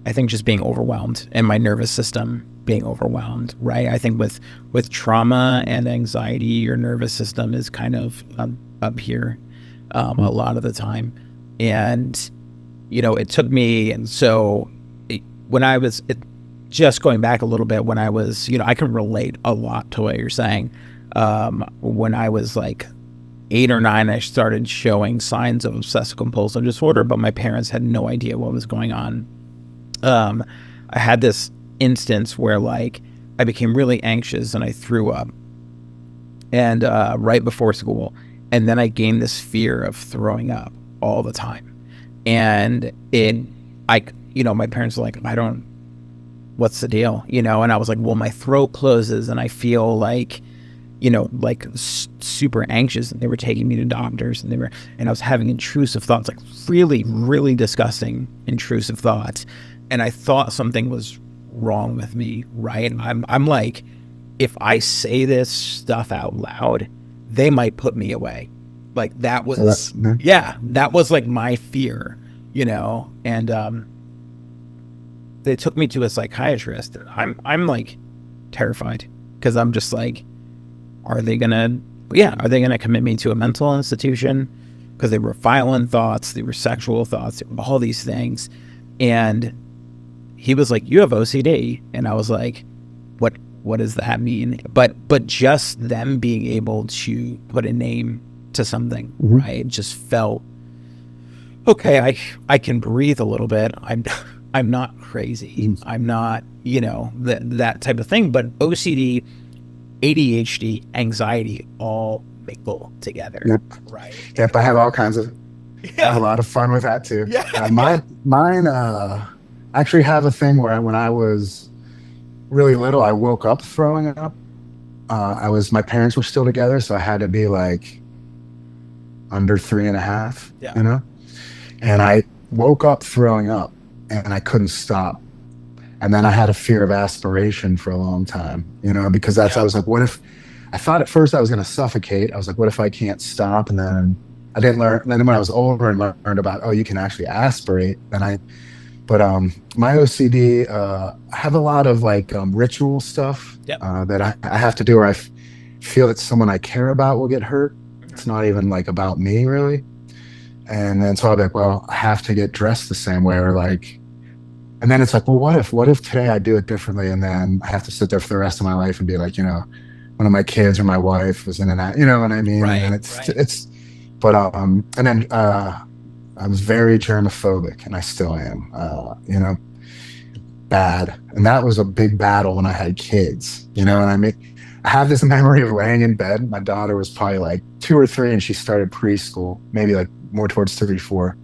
I think just being overwhelmed and my nervous system being overwhelmed, right? I think with trauma and anxiety, your nervous system is kind of up here a lot of the time, and it took me, and so when I was just going back a little bit, when I was, I can relate a lot to what you're saying. When I was like 8 or 9, I started showing signs of obsessive compulsive disorder, but my parents had no idea what was going on. Um, I had this instance where like I became really anxious and I threw up, and right before school, and then I gained this fear of throwing up all the time, and my parents were like, I don't, what's the deal, and I was like, well, my throat closes and I feel like like super anxious, and they were taking me to doctors, and I was having intrusive thoughts, like really, really disgusting intrusive thoughts. And I thought something was wrong with me, right? I'm like, if I say this stuff out loud, they might put me away. Like that so was, yeah, that was like my fear, and they took me to a psychiatrist. I'm like terrified because I'm just like, are they gonna commit me to a mental institution? Because they were violent thoughts, they were sexual thoughts, all these things. And he was like, you have OCD. And I was like, what does that mean? But just them being able to put a name to something, right? Just felt okay, I can breathe a little bit. I'm not crazy. I'm not, that type of thing. But OCD, ADHD, anxiety all mingle together, Yep. right? Yep. I have all kinds of, I have a Yeah, lot of fun with that too. yeah, yeah. Mine, actually have a thing where when I was really little, I woke up throwing up. My parents were still together, so I had to be like under 3.5, Yeah. you know? And I woke up throwing up and I couldn't stop. And then I had a fear of aspiration for a long time, because I Yeah. was like, what if I thought at first I was going to suffocate? I was like, what if I can't stop? And then I didn't learn. Then when I was older and learned about, oh, you can actually aspirate, my OCD, I have a lot of like ritual stuff Yep. that I have to do, or feel that someone I care about will get hurt. It's Mhm. not even like about me really. And then so I'll be like, well, I have to get dressed the same way, or like, and then it's like, well, what if today I do it differently? And then I have to sit there for the rest of my life and be like, one of my kids or my wife was in an, you know what I mean? And then Right. Right. and then, I was very germophobic and I still am, bad. And that was a big battle when I had kids, Sure. and I have this memory of laying in bed. My daughter was probably like 2 or 3 and she started preschool, maybe like more towards 3, 4.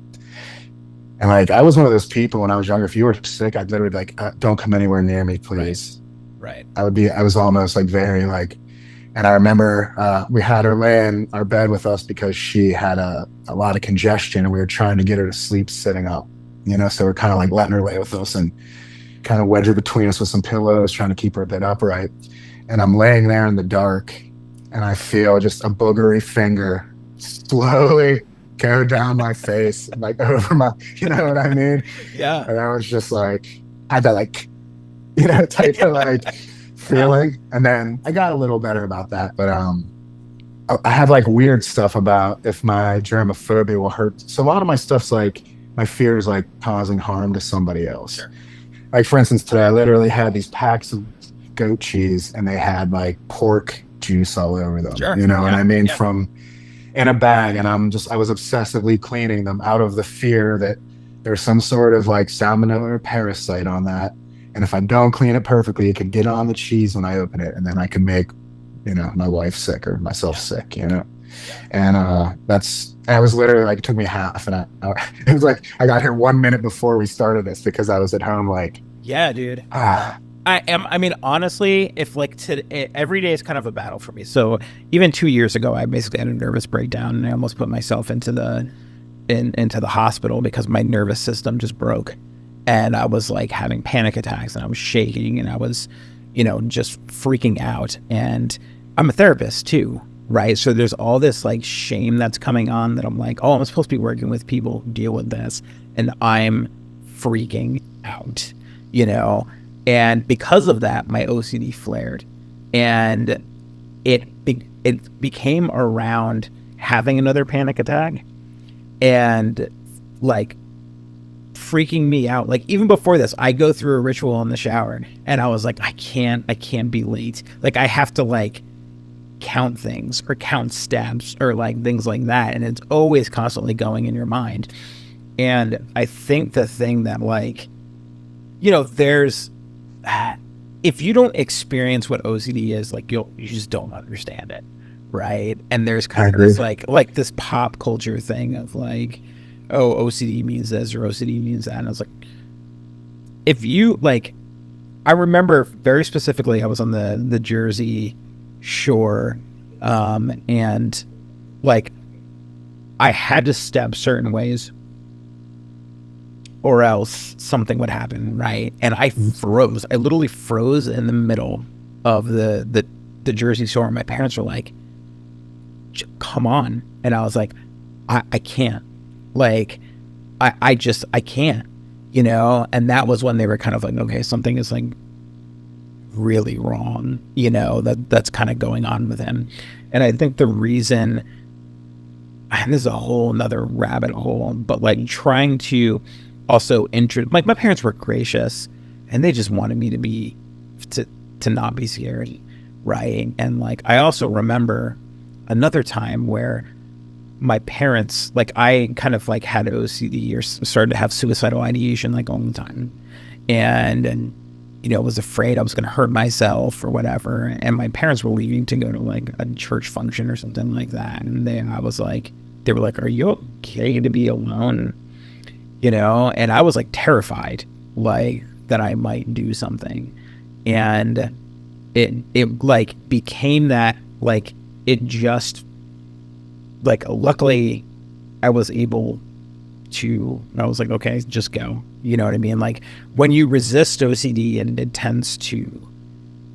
And like, I was one of those people when I was younger, if you were sick, I'd literally be like, don't come anywhere near me, Right. please. Right. I was almost like very like, and I remember we had her lay in our bed with us because she had a lot of congestion and we were trying to get her to sleep sitting up, so we're kind of like letting her lay with us and kind of wedge her between us with some pillows, trying to keep her a bit upright. And I'm laying there in the dark and I feel just a boogery finger slowly go down my face, like over my, you know what I mean? Yeah. And I was just like, I had that like, type of like Yeah. feeling. And then I got a little better about that. But I have like weird stuff about if my germophobia will hurt. So a lot of my stuff's like my fear is like causing harm to somebody else. Sure. Like for instance, today I literally had these packs of goat cheese and they had like pork juice all over them. Sure. You know what Yeah. I mean? Yeah. From in a bag, and I was obsessively cleaning them out of the fear that there's some sort of like salmonella or parasite on that. And if I don't clean it perfectly, it could get on the cheese when I open it, and then I can make, my wife sick or myself Yeah. sick. Yeah. And I was literally like, it took me half an hour. It was like I got here 1 minute before we started this because I was at home like, Yeah, dude. ah, I mean, honestly, if like every day is kind of a battle for me. So even 2 years ago, I basically had a nervous breakdown and I almost put myself into the hospital because my nervous system just broke. And I was like having panic attacks and I was shaking and I was, just freaking out. And I'm a therapist too, right? So there's all this like shame that's coming on that I'm like, oh, I'm supposed to be working with people who deal with this. And I'm freaking out, you know? And because of that, my OCD flared. And it became around having another panic attack and like freaking me out. Like even before this, I go through a ritual in the shower and I was like, I can't be late. Like I have to like count things or count steps or like things like that. And it's always constantly going in your mind. And I think the thing that like, there's, if you don't experience what OCD is, like you just don't understand it. Right. And there's I kind of agree. this like this pop culture thing of like, oh, OCD means this or OCD means that. And I was like, if you like, I remember very specifically, I was on the Jersey shore, and like I had to step certain ways or else something would happen, right? And I froze. I literally froze in the middle of the Jersey shore. My parents were like, come on. And I was like, I can't. Like, I can't, And that was when they were kind of like, okay, something is like really wrong, that's kind of going on with him. And I think the reason, and this is a whole another rabbit hole, but like trying to also like my parents were gracious and they just wanted me to not be scared, right? And like I also remember another time where my parents, like I kind of like had OCD or started to have suicidal ideation like all the time, and was afraid I was going to hurt myself or whatever. And my parents were leaving to go to like a church function or something like that. And they were like, are you okay to be alone? And I was like terrified, like that I might do something. And it like became that, like, it just, like, luckily I was like, okay, just go. You know what I mean? Like, when you resist OCD, and it tends to,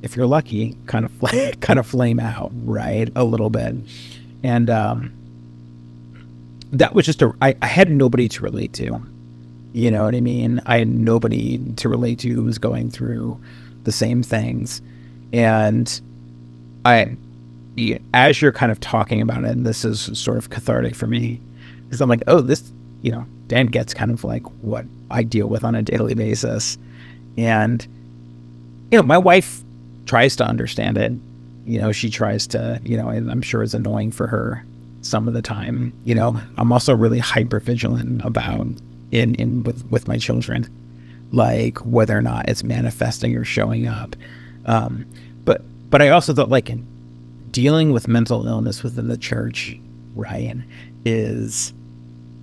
if you're lucky, kind of flame out, right? A little bit. And that was just I had nobody to relate to. You know what I mean? I had nobody to relate to who was going through the same things. And as you're kind of talking about it, and this is sort of cathartic for me, because I'm like, oh, this, Dan gets kind of like what I deal with on a daily basis. And, my wife tries to understand it. She tries to, and I'm sure it's annoying for her some of the time. I'm also really hyper vigilant about with my children, like whether or not it's manifesting or showing up. But I also thought, like, dealing with mental illness within the church, Ryan, is,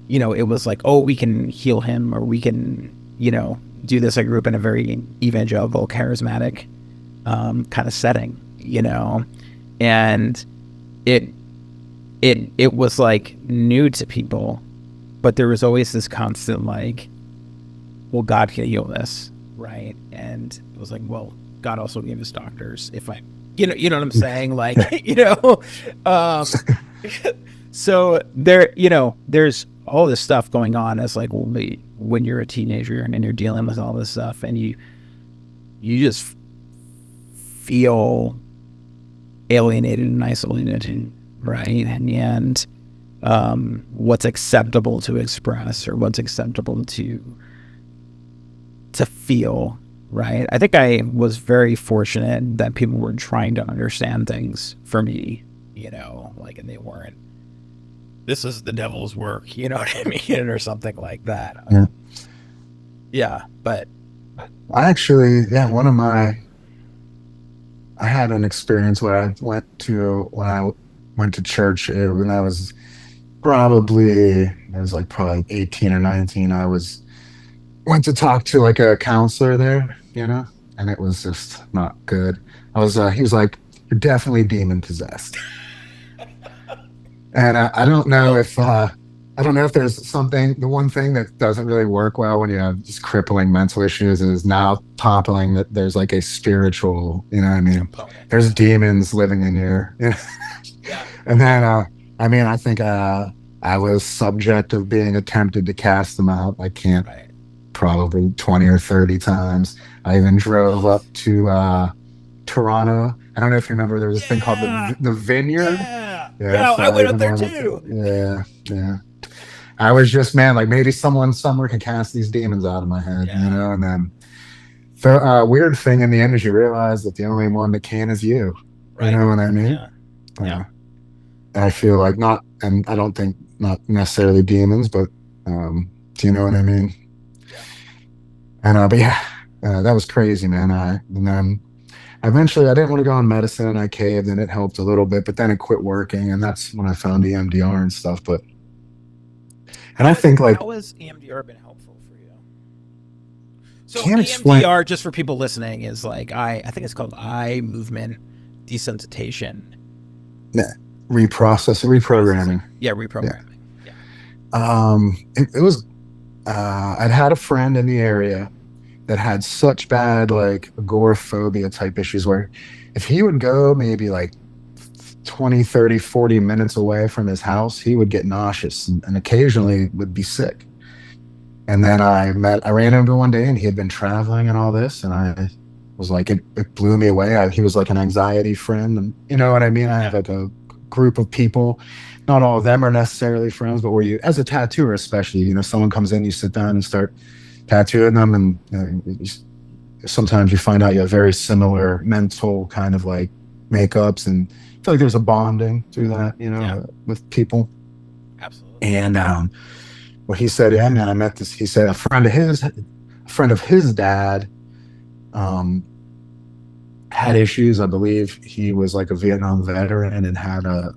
it was like, oh, we can heal him, or we can, do this. I grew up in a very evangelical, charismatic kind of setting, and it was like new to people, but there was always this constant, like, well, God can heal this, right? And it was like, well, God also gave us doctors. If I, you know what I'm saying? Like, um, so there, there's all this stuff going on as, like, when you're a teenager and you're dealing with all this stuff, and you just feel alienated and isolated, right? And what's acceptable to express, or what's acceptable to feel, right? I think I was very fortunate that people were trying to understand things for me, like, and they weren't, this is the devil's work, you know what I mean, or something like that. Yeah. Yeah, but I actually, yeah, I had an experience where when I went to church, when I was probably 18 or 19. Went to talk to like a counselor there, and it was just not good. He was like, you're definitely demon possessed. And I don't know if there's something, the one thing that doesn't really work well when you have just crippling mental issues is now toppling that there's like a spiritual, what I mean? component. There's demons living in here. Yeah. And then, I think I was subject of being attempted to cast them out. I can't, Right. probably 20 or 30 times. I even drove up to Toronto. I don't know if you remember, there was this thing called the Vineyard. Yeah. Yeah, Yeah, so I I went up even there went too. yeah, yeah. I was just, man, like, maybe someone somewhere can cast these demons out of my head, Yeah. and then the weird thing in the end is you realize that the only one that can is you. You Right. know what I mean? Yeah. Yeah. Uh, I feel like not, and I don't think not necessarily demons, but do you know what I mean? Yeah. And but yeah, that was crazy, man. And then eventually I didn't want to go on medicine, and I caved, and it helped a little bit, but then it quit working, and that's when I found EMDR and stuff. And I think, like, How has EMDR been helpful for you? So can't explain. EMDR, just for people listening, is like I think it's called eye movement desensitization. Nah, reprogramming. Yeah, Yeah. reprogramming. Yeah. It was. I'd had a friend in the area that had such bad, like, agoraphobia type issues, where if he would go maybe like 20, 30, 40 minutes away from his house, he would get nauseous, and occasionally would be sick. And then I ran into him one day, and he had been traveling and all this. And I was like, it blew me away. He was like an anxiety friend. And you know what I mean? I have like a group of people. Not all of them are necessarily friends, but where you, as a tattooer, especially, someone comes in, you sit down and start tattooing them. And sometimes you find out you have very similar mental kind of like makeups. And I feel like there's a bonding through that, with people. Absolutely. And well, he said, yeah, man, I met this. He said a friend of his dad Um, had issues. I believe he was like a Vietnam veteran and had a,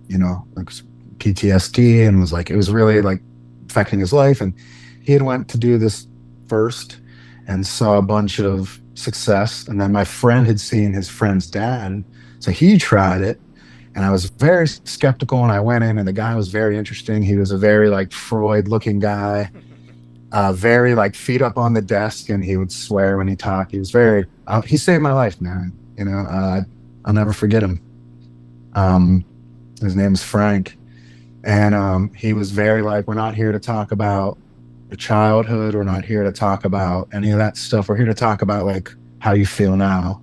like PTSD, and was like, it was really like affecting his life. And he had went to do this first and saw a bunch of success. And then my friend had seen his friend's dad. So he tried it. And I was very skeptical. And I went in, and the guy was very interesting. He was a very like Freud looking guy, very like feet up on the desk, and he would swear when he talked. He was very, he saved my life, man. I'll never forget him. Um, his name's Frank. And he was very like, we're not here to talk about your childhood. We're not here to talk about any of that stuff. We're here to talk about like how you feel now.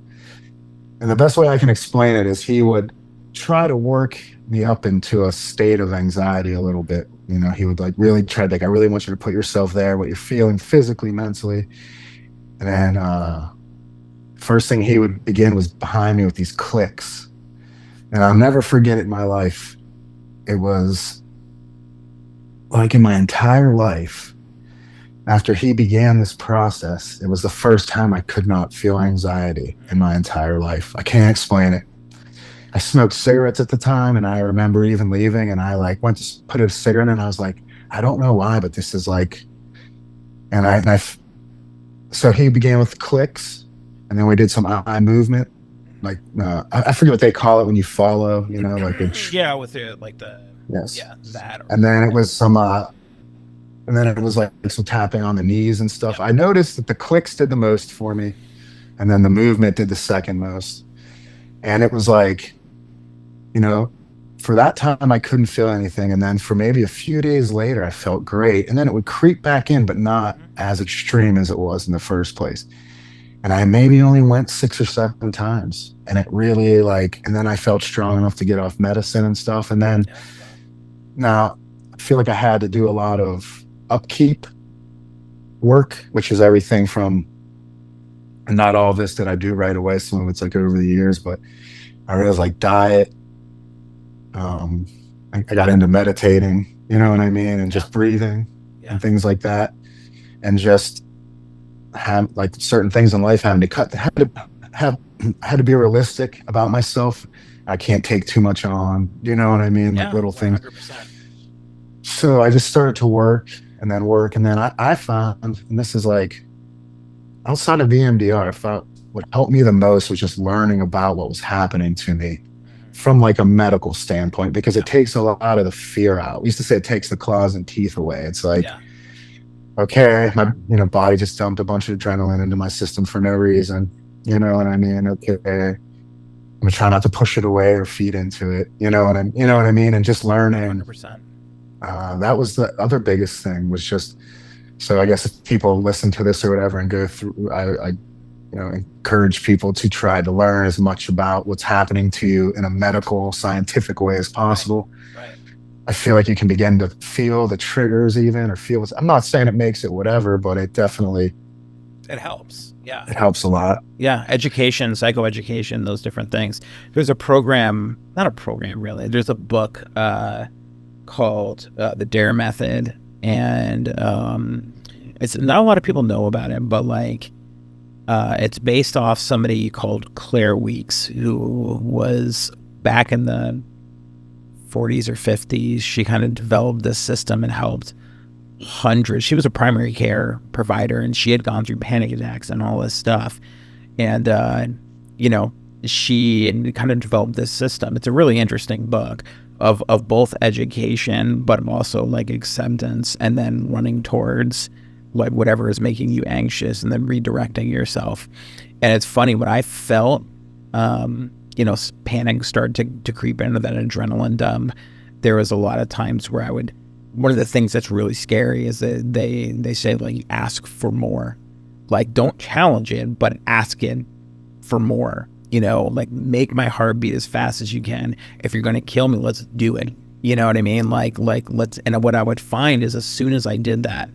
And the best way I can explain it is he would try to work me up into a state of anxiety a little bit. He would like really try to like, I really want you to put yourself there, what you're feeling physically, mentally. And then first thing he would begin was behind me with these clicks. And I'll never forget it in my life. It was like in my entire life, after he began this process, it was the first time I could not feel anxiety in my entire life. I can't explain it. I smoked cigarettes at the time, and I remember even leaving, and I like went to put a cigarette in, and I was like, I don't know why, but this is like, so he began with clicks, and then we did some eye movement. Like, I forget what they call it when you follow, like Yeah, with the like the yes. yeah that. Or, And then it was and then it was like some tapping on the knees and stuff. yep. I noticed that the clicks did the most for me, and then the movement did the second most. And it was like, you know, for that time I couldn't feel anything. And then for maybe a few days later, I felt great. And then it would creep back in, but not as extreme as it was in the first place. And I maybe only went 6 or 7 times. And it really like, and then I felt strong enough to get off medicine and stuff. And then now I feel like I had to do a lot of upkeep work, which is everything from, and not all of this that I do right away. Some of it's like over the years, but I realized like diet. I got into meditating, you know what I mean? And just breathing and things like that. And just have like certain things in life having to cut, had to be realistic about myself. I can't take too much on, you know what I mean? Like little 100%. Things. So I just started to work and then work. And then I found, and this is like outside of the EMDR, I found what helped me the most was just learning about what was happening to me from like a medical standpoint, because it takes a lot of the fear out. We used to say it takes the claws and teeth away. It's like, okay, my body just dumped a bunch of adrenaline into my system for no reason. You know what I mean? Okay, I'm gonna try not to push it away or feed into it. You know what I mean? And just learning. 100%. That was the other biggest thing, was just, so I guess if people listen to this or whatever and go through, I encourage people to try to learn as much about what's happening to you in a medical, scientific way as possible. Right. I feel like you can begin to feel the triggers even, or feel, I'm not saying it makes it whatever, but it definitely, it helps. Yeah. It helps a lot. Yeah. Education, psychoeducation, those different things. There's a program, not a program really. There's a book called The Dare Method. And it's not a lot of people know about it, but like, it's based off somebody called Claire Weeks, who was back in the 40s or 50s. She kind of developed this system and helped hundreds. She was a primary care provider, and she had gone through panic attacks and all this stuff. And, she kind of developed this system. It's a really interesting book of both education, but also like acceptance, and then running towards like whatever is making you anxious, and then redirecting yourself. And it's funny, when I felt, panic started to creep into that adrenaline dump, there was a lot of times where one of the things that's really scary is that they say like, ask for more, like don't challenge it, but ask it for more, like make my heart beat as fast as you can. If you're going to kill me, let's do it. You know what I mean? Like let's, and what I would find is as soon as I did that,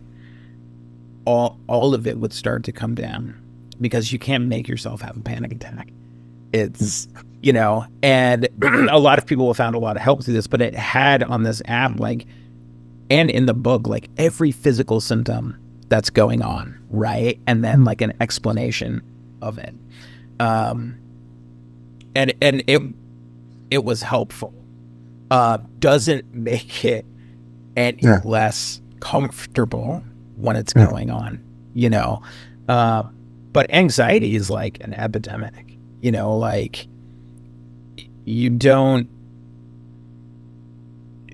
all of it would start to come down, because you can't make yourself have a panic attack. It's, and a lot of people have found a lot of help through this, but it had on this app, like, and in the book, like every physical symptom that's going on, right? And then like an explanation of it. Um, and it was helpful. Doesn't make it any Yeah. less comfortable when it's Yeah. going on, you know. Uh, but anxiety is like an epidemic, you know, like you don't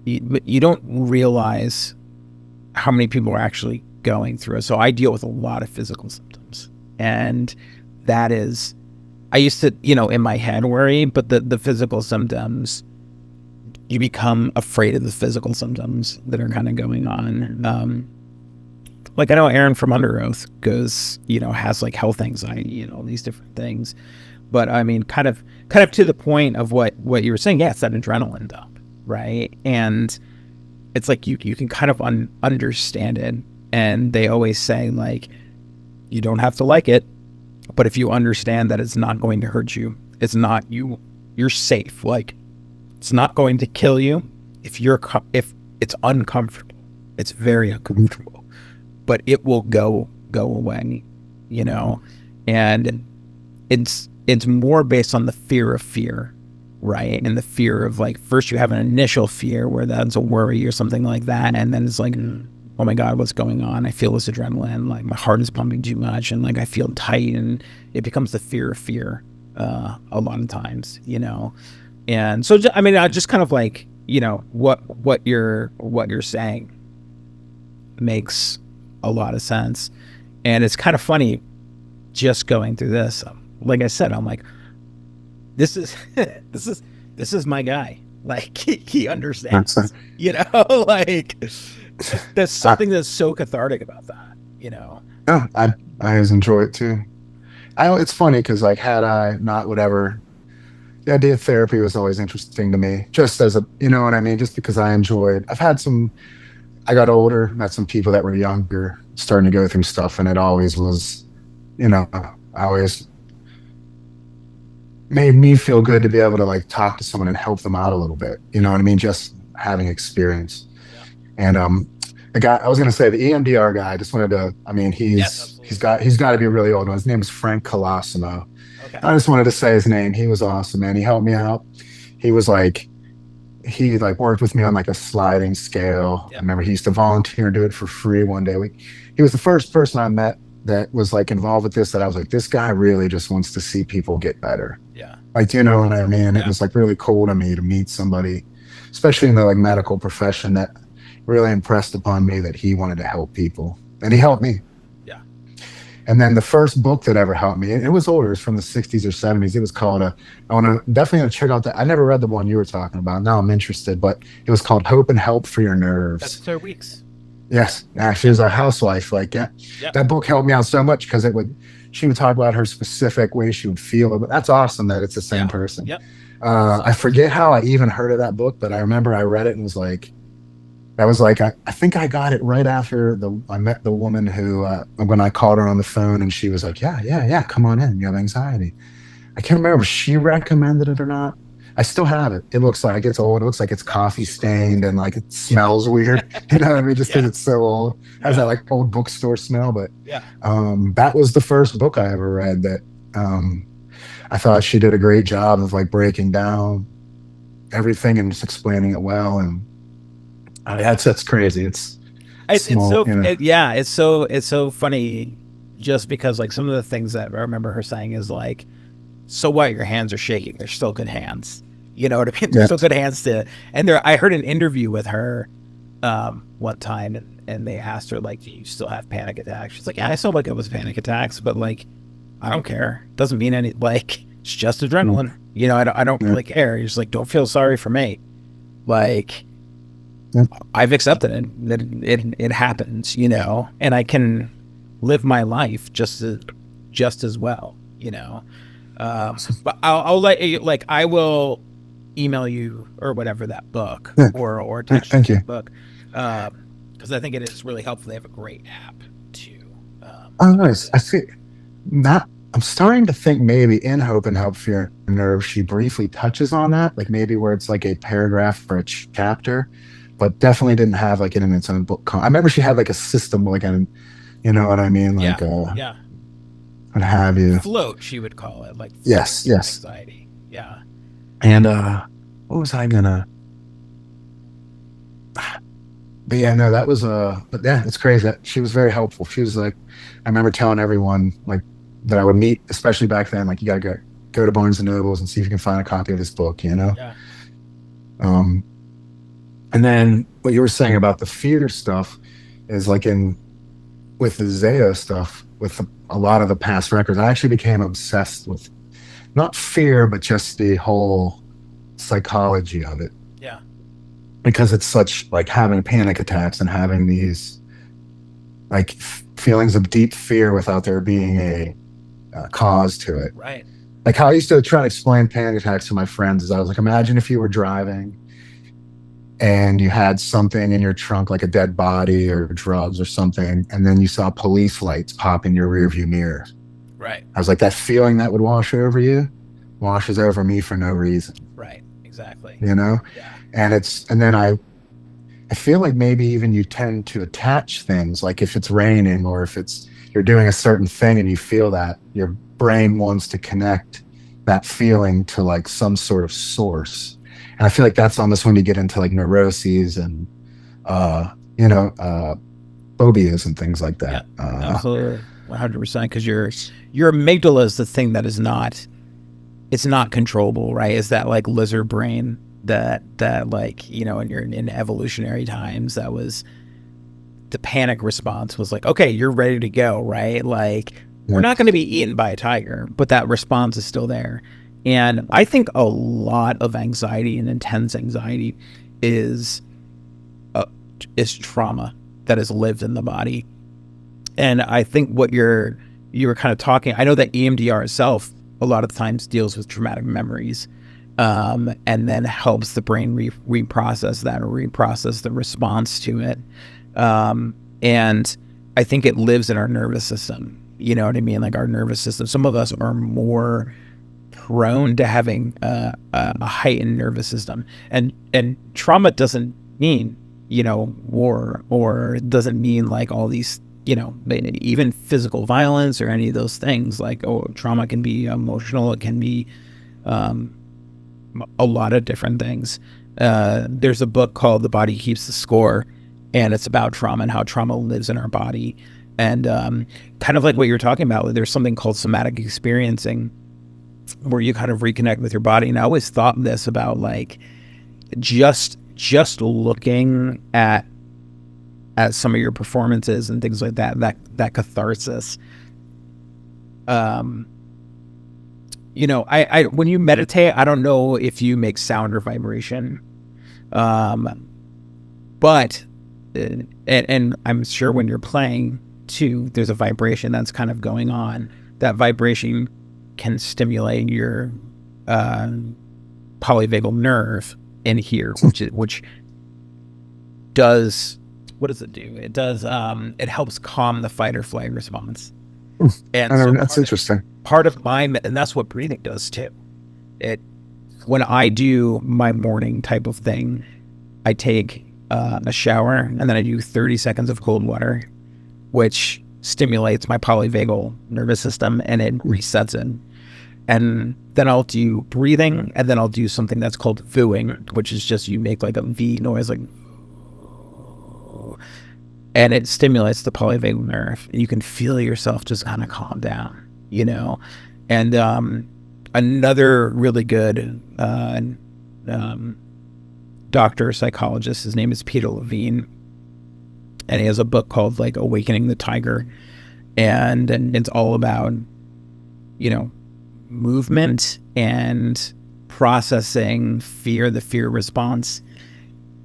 you don't realize how many people are actually going through it. So I deal with a lot of physical symptoms, and that is, I used to, you know, in my head worry, but the physical symptoms, you become afraid of the physical symptoms that are kind of going on. Like I know Aaron from Under Oath goes, you know, has like health anxiety, you know, these different things. But I mean, kind of to the point of what you were saying. Yeah, it's that adrenaline dump, right? And it's like you can kind of understand it. And they always say like, you don't have to like it, but if you understand that it's not going to hurt you, it's not you're safe. Like it's not going to kill you if it's uncomfortable. It's very uncomfortable, but it will go away, you know. And it's more based on the fear of fear, right? And the fear of like, first you have an initial fear where that's a worry or something like that, and then it's like, oh my God, what's going on? I feel this adrenaline, like my heart is pumping too much, and like I feel tight, and it becomes the fear of fear a lot of times, you know. And so I mean, I just kind of like, you know, what you're saying makes a lot of sense. And it's kind of funny just going through this. Like I said, I'm like, this is this is my guy. Like he understands, you know. Like there's something that's so cathartic about that, you know. Yeah, I always enjoy it too. It's funny because like had I not whatever, the idea of therapy was always interesting to me. Just as a, you know what I mean? Just because I enjoyed. I've had some. I got older, met some people that were younger, starting to go through stuff, and it always was, you know, I always made me feel good to be able to like talk to someone and help them out a little bit. You know what I mean? Just having experience. Yeah. And the guy I was gonna say, the EMDR guy, I just wanted to, I mean, Yes, he's absolutely. got to be really old. His name is Frank Colosimo. Okay. I just wanted to say his name. He was awesome, man. He helped me out. He was like he like worked with me on like a sliding scale. I Yep. remember he used to volunteer and do it for free one day a week. He was the first person I met that was like involved with this, that I was like, this guy really just wants to see people get better. Yeah. Like, you know what I mean? It Yeah. was like really cool to me to meet somebody, especially in the like medical profession, that really impressed upon me that he wanted to help people. And he helped me. Yeah. And then the first book that ever helped me, it was older, it was from the 60s or 70s. It was called I want to definitely gonna check out that. I never read the one you were talking about. Now I'm interested, but it was called Hope and Help for Your That's Nerves. Sir Weeks. Yes, she Yep. was a housewife. Like, yeah, Yep. that book helped me out so much because she would talk about her specific way she would feel. But that's awesome that it's the same Yeah. person. Yep. I So forget how I even heard of that book, but I remember I read it and was like, that was like, I think I got it right after I met the woman who, when I called her on the phone and she was like, yeah, yeah, yeah, come on in. You have anxiety. I can't remember if she recommended it or not. I still have it. It looks like it's old. It looks like it's yeah, coffee super old. stained and like it Yeah. smells weird. You know what I mean? Just because Yeah. it's so old. It has Yeah. that like old bookstore smell. But Yeah. that was the first book I ever read that um, I thought she did a great job of like breaking down everything and just explaining it well. And that's crazy. It's It's small, so you know. yeah, it's so funny just because like some of the things that I remember her saying is like, so what, your hands are shaking, they're still good hands, you know what I mean? They're Yeah. still good hands to. And there, I heard an interview with her one time, and they asked her like, do you still have panic attacks? She's like, yeah, I still like it was panic attacks, but like I don't care, doesn't mean any, like it's just adrenaline, you know. I don't Yeah. really care. You're just like, don't feel sorry for me, like Yeah. I've accepted it, that it happens, you know, and I can live my life just as well, you know. But I'll let you, like I will email you or whatever that book, Yeah. or Yeah. text you Thank you. that book, because I think it is really helpful. They have a great app too. Oh, To use nice. it. I see. Not. I'm starting to think maybe in Hope and Help for Your Nerve, she briefly touches on that, like maybe where it's like a paragraph or a chapter, but definitely didn't have like it in its own book. I remember she had like a system, like an, you know what I mean, like Yeah, yeah, what have you. Float, she would call it, like Yes, floating yes. anxiety. Yeah. And what was I gonna? But yeah, no, that was but yeah, it's crazy. That she was very helpful. She was like, I remember telling everyone like that I would meet, especially back then, like you gotta go to Barnes and Nobles and see if you can find a copy of this book, you know? Yeah. Um, and then what you were saying about the fear stuff is like in with the Zao stuff, with a lot of the past records, I actually became obsessed with not fear, but just the whole psychology of it. Yeah. Because it's such like having panic attacks and having these like feelings of deep fear without there being a cause to it. Right. Like how I used to try to explain panic attacks to my friends is I was like, imagine if you were driving and you had something in your trunk like a dead body or drugs or something, and then you saw police lights pop in your rearview mirror. Right. I was like, that feeling that would wash over you washes over me for no reason, Right. Exactly. you know? Yeah. And then I feel like maybe even you tend to attach things, like if it's raining or if it's you're doing a certain thing and you feel that, your brain wants to connect that feeling to like some sort of source. And I feel like that's almost when you get into like neuroses and uh, you know, phobias and things like Yeah. that. Absolutely. 100%. Because your amygdala is the thing that is not, it's not controllable, right? Is that like lizard brain that like, you know, in evolutionary times, that was the panic response was like, okay, you're ready to go, right? Like, we're Yeah. not going to be eaten by a tiger, but that response is still there. And I think a lot of anxiety and intense anxiety is uh, is trauma that is lived in the body. And I think what you were kind of talking, I know that EMDR itself a lot of times deals with traumatic memories, and then helps the brain reprocess that or reprocess the response to it. And I think it lives in our nervous system. You know what I mean? Like our nervous system. Some of us are more prone to having a heightened nervous system, and trauma doesn't mean, you know, war, or it doesn't mean like all these, you know, even physical violence or any of those things. Like, oh, trauma can be emotional. It can be um, a lot of different things. There's a book called The Body Keeps the Score, and it's about trauma and how trauma lives in our body. And kind of like what you're talking about, there's something called somatic experiencing, where you kind of reconnect with your body. And I always thought this about like just looking at some of your performances and things like that catharsis. You know, I when you meditate, I don't know if you make sound or vibration, but and I'm sure when you're playing too, there's a vibration that's kind of going on. That vibration can stimulate your polyvagal nerve in here, which does, what does it do? It does it helps calm the fight or flight response. And I so don't know, that's interesting. part of my, and that's what breathing does too. It, when I do my morning type of thing, I take a shower and then I do 30 seconds of cold water, which stimulates my polyvagal nervous system and it resets it. And then I'll do breathing, and then I'll do something that's called VUing, which is just you make like a V noise, like, and it stimulates the polyvagal nerve. You can feel yourself just kind of calm down, you know. And another really good doctor, psychologist, his name is Peter Levine, and he has a book called like Awakening the Tiger, and it's all about, you know, movement and processing fear, the fear response.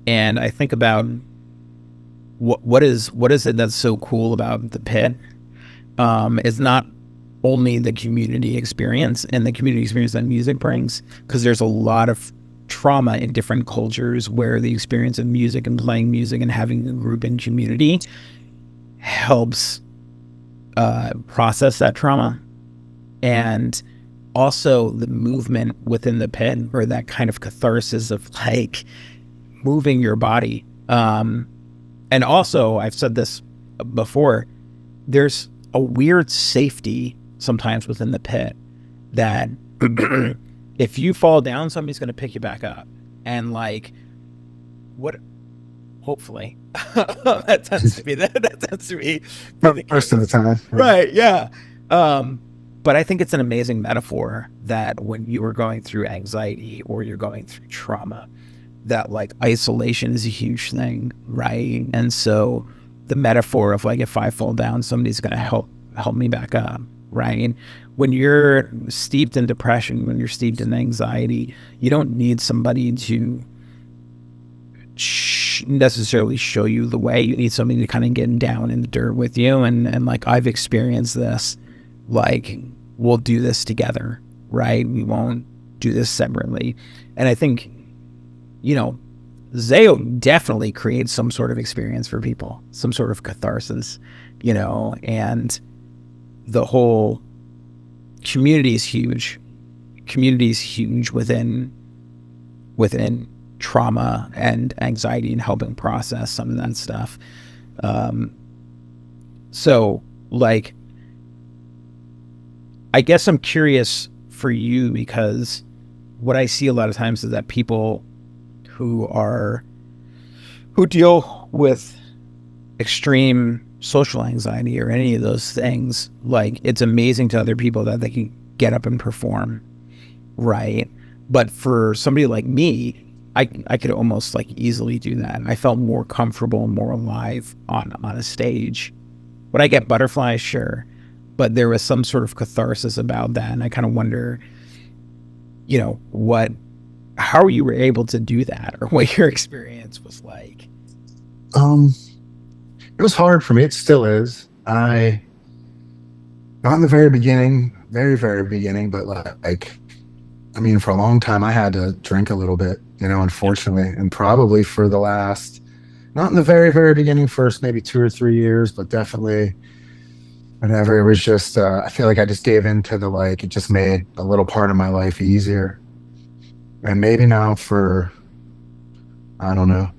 And I think about what is it that's so cool about the pit, is not only the community experience and the community experience that music brings, because there's a lot of trauma in different cultures where the experience of music and playing music and having a group and community helps process that trauma. And also the movement within the pit, or that kind of catharsis of like moving your body. And also, I've said this before, there's a weird safety sometimes within the pit that if you fall down, somebody's going to pick you back up. And like, what, hopefully, that tends to be that tends to be the Most of the case. time. Right. Yeah. Um, but I think it's an amazing metaphor that when you are going through anxiety or you're going through trauma, that like isolation is a huge thing, right? And so the metaphor of like if I fall down, somebody's gonna help me back up, right? When you're steeped in depression, when you're steeped in anxiety, you don't need somebody to necessarily show you the way. You need somebody to kind of get down in the dirt with you, and like I've experienced this. Like we'll do this together, right? We won't do this separately. And I think, you know, Zao definitely creates some sort of experience for people, some sort of catharsis, you know, and the whole community is huge. Community is huge within trauma and anxiety and helping process some of that stuff. So like, I guess I'm curious for you because what I see a lot of times is that people who deal with extreme social anxiety or any of those things, like it's amazing to other people that they can get up and perform, right? But for somebody like me, I could almost like easily do that. I felt more comfortable, more alive on a stage. Would I get butterflies? Sure. But there was some sort of catharsis about that. And I kind of wonder, you know, how you were able to do that or what your experience was like. Um, it was hard for me. It still is. Not in the very beginning, very, very beginning, but like, I mean, for a long time, I had to drink a little bit, you know, Yeah. unfortunately, and probably for the last, not in the very, very beginning, first maybe 2 or 3 years, but definitely whenever it was just, I feel like I just gave in to the like, it just made a little part of my life easier. And maybe now for, I don't know,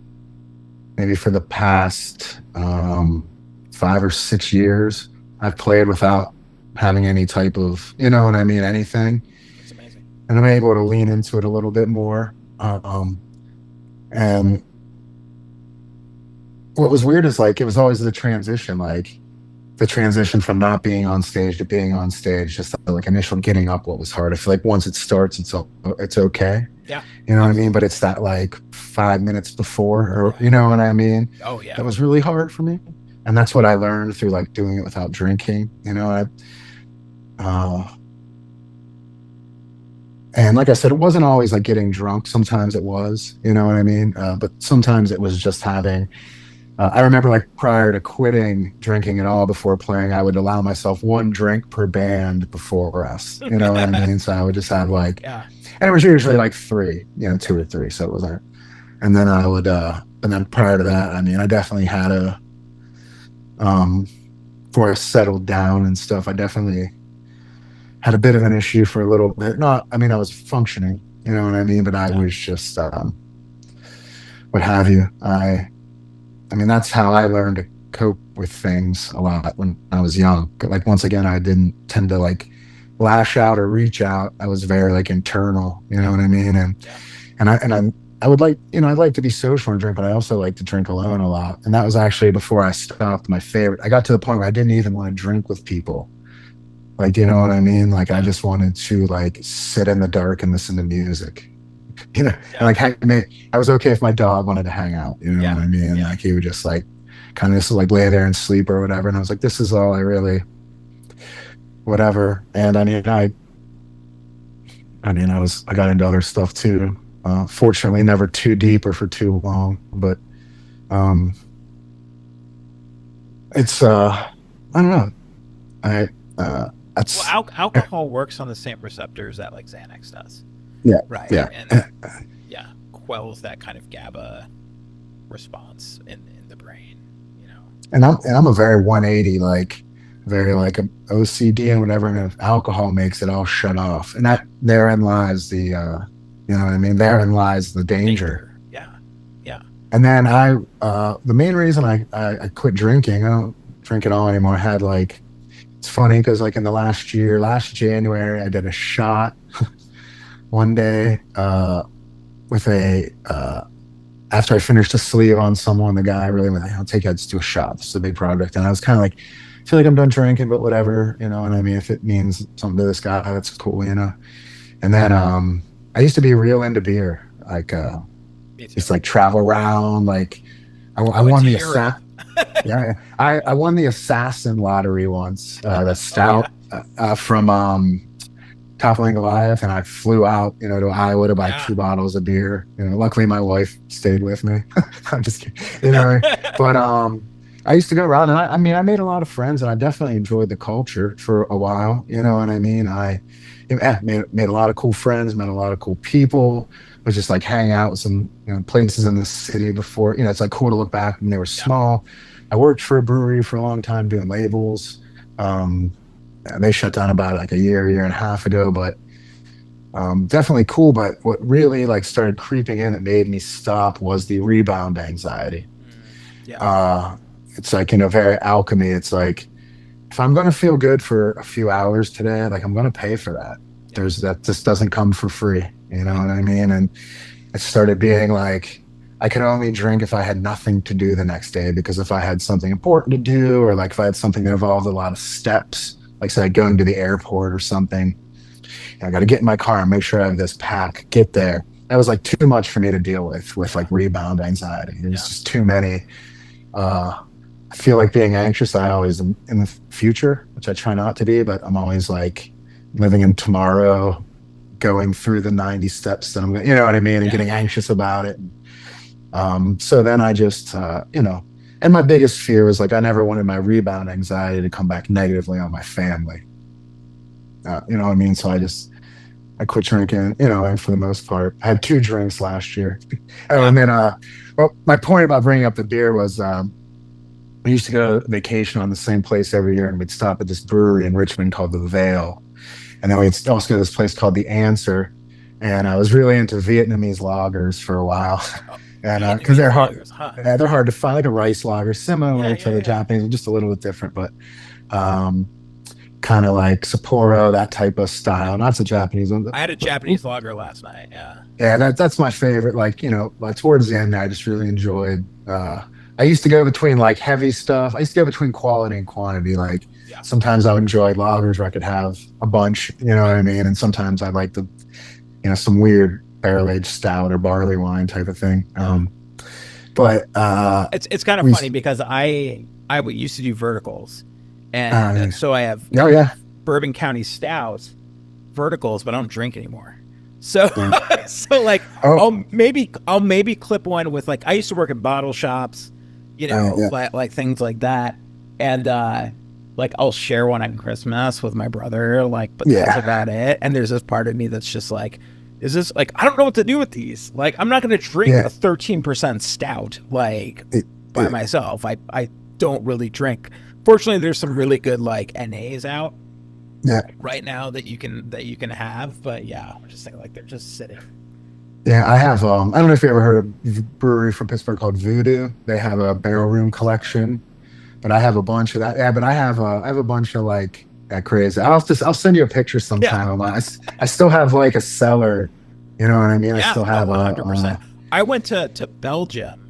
maybe for the past 5 or 6 years, I've played without having any type of, you know what I mean, anything. It's amazing. And I'm able to lean into it a little bit more. And what was weird is like, it was always the transition, like the transition from not being on stage to being on stage, just like initial getting up, what was hard. I feel like once it starts, it's okay. Yeah, You know what I mean? But absolutely. it's that like 5 minutes before, or you Right. know what I mean? Oh yeah. That was really hard for me. And that's what I learned through like doing it without drinking. Uh, and like I said, it wasn't always like getting drunk. Sometimes it was, you know what I mean? But sometimes it was just having. I remember like prior to quitting drinking at all before playing, I would allow myself one drink per band before us. You know what I mean? So I would just have like, Yeah. and it was usually like three, you know, two or three. So it wasn't. And then and then prior to that, I mean, I definitely had um, before I settled down and stuff, I definitely had a bit of an issue for a little bit. Not, I mean, I was functioning, you know what I mean? But I Yeah. was just, what have you. I mean, that's how I learned to cope with things a lot when I was young. Like, once again, I didn't tend to like lash out or reach out. I was very like internal, you know Yeah. what I mean? Yeah. I would like, you know, I'd like to be social and drink, but I also like to drink alone a lot. And that was actually before I stopped my favorite. I got to the point where I didn't even want to drink with people. Like, you know what I mean? Like, I Yeah. just wanted to like sit in the dark and listen to music, you know, and Yeah. like, I was okay if my dog wanted to hang out, you know what Yeah. I mean? Yeah. Like, he would just like kind of just like lay there and sleep or whatever. And I was like, this is all I really, whatever. And I got into other stuff too. Fortunately, never too deep or for too long, but um, it's I don't know. I Well, that's alcohol works on the same receptors that like Xanax does, yeah, right? yeah. And yeah, quells that kind of GABA response in the brain. You know. And I'm a very 180, like very like a OCD and whatever. And if alcohol makes it all shut off, and Yeah. that therein lies the you know what I mean. Therein lies the danger. Danger. Yeah. Yeah. And then the main reason I quit drinking, I don't drink at all anymore. I had like It's funny because like in the last year, last January, I did a shot one day with a after I finished a sleeve on someone, the guy really went, I'll take you, let's do a shot. This is a big project. And I was kind of like, I feel like I'm done drinking, but whatever, you know. And I mean, if it means something to this guy, that's cool, you know. And then I used to be real into beer, like Me too. just like travel around, like I I went won to the Europe. yeah, I won the assassin lottery once, the Oh yeah, stout from Toppling Goliath, and I flew out, you know, to Iowa to buy yeah. 2 bottles of beer. You know, luckily my wife stayed with me. I'm just kidding, you know. But I used to go around, and I mean, I made a lot of friends, and I definitely enjoyed the culture for a while. You know what I mean? Made a lot of cool friends, met a lot of cool people. Was just like hang out with some, you know, places in the city before. You know, it's like cool to look back when they were Yeah. small. I worked for a brewery for a long time doing labels. Um, they shut down about like a year and a half ago, but definitely cool. But what really like started creeping in that made me stop was the rebound anxiety. Yeah. Uh, it's like, you know, very alchemy. It's like if I'm going to feel good for a few hours today, like I'm going to pay for that. Yeah. There's that just doesn't come for free. You know Right. what I mean? And it started being like I could only drink if I had nothing to do the next day, because if I had something important to do, or like if I had something that involved a lot of steps, like say going to the airport or something, I got to get in my car and make sure I have this pack, get there. That was like too much for me to deal with Yeah. like rebound anxiety. It was Yeah. just too many. Uh, I feel like being anxious, I always am in the future, which I try not to be, but I'm always like living in tomorrow, going through the 90 steps that I'm going, you know what I mean, and Yeah. getting anxious about it. So then I just, you know, and my biggest fear was like I never wanted my rebound anxiety to come back negatively on my family. You know what I mean? So I quit drinking, you know, and for the most part, I had 2 drinks last year. Oh, Yeah. and then, well, my point about bringing up the beer was we used to go vacation on the same place every year, and we'd stop at this brewery in Richmond called the Vale. And then we'd also go to this place called the Answer. And I was really into Vietnamese lagers for a while. Oh, And because Vietnamese lagers, huh? they're hard to find, like a rice lager, Yeah. similar to Yeah. the Yeah. Japanese, just a little bit different, but um, kind of like Sapporo, that type of Yeah. style. Not the Japanese one, I had a but Japanese lager last night. Yeah. yeah, that's my favorite. Like, you know, like towards the end, I just really enjoyed. I used to go between like heavy stuff. I used to go between quality and quantity. Like Yeah. sometimes I would enjoy lagers where I could have a bunch, you know what Right. I mean? And sometimes I like the, you know, some weird barrel aged stout or barley wine type of thing. Yeah. But It's kind of we, funny because I used to do verticals, and uh, so I have oh yeah, Bourbon County stouts verticals, but I don't drink anymore. So yeah. so like Oh, I'll maybe clip one with, like, I used to work in bottle shops, yeah, like things like that, and like I'll share one on Christmas with my brother, like, but that's yeah, about it. And there's this part of me that's just like, is this like, I don't know what to do with these. Like, I'm not gonna drink yeah, a 13% stout like it, by it, myself. I don't really drink. Fortunately, there's some really good like NAs out yeah. right now that you can have, but yeah, I'm just thinking like they're just sitting. Yeah, I have. I don't know if you ever heard of a brewery from Pittsburgh called Voodoo. They have a barrel room collection, but I have a bunch of that. Yeah, but I have a bunch of like that crazy. I'll send you a picture Yeah, sometime. I still have like a cellar. You know what I mean? I yeah, still oh, have 100%. I went to Belgium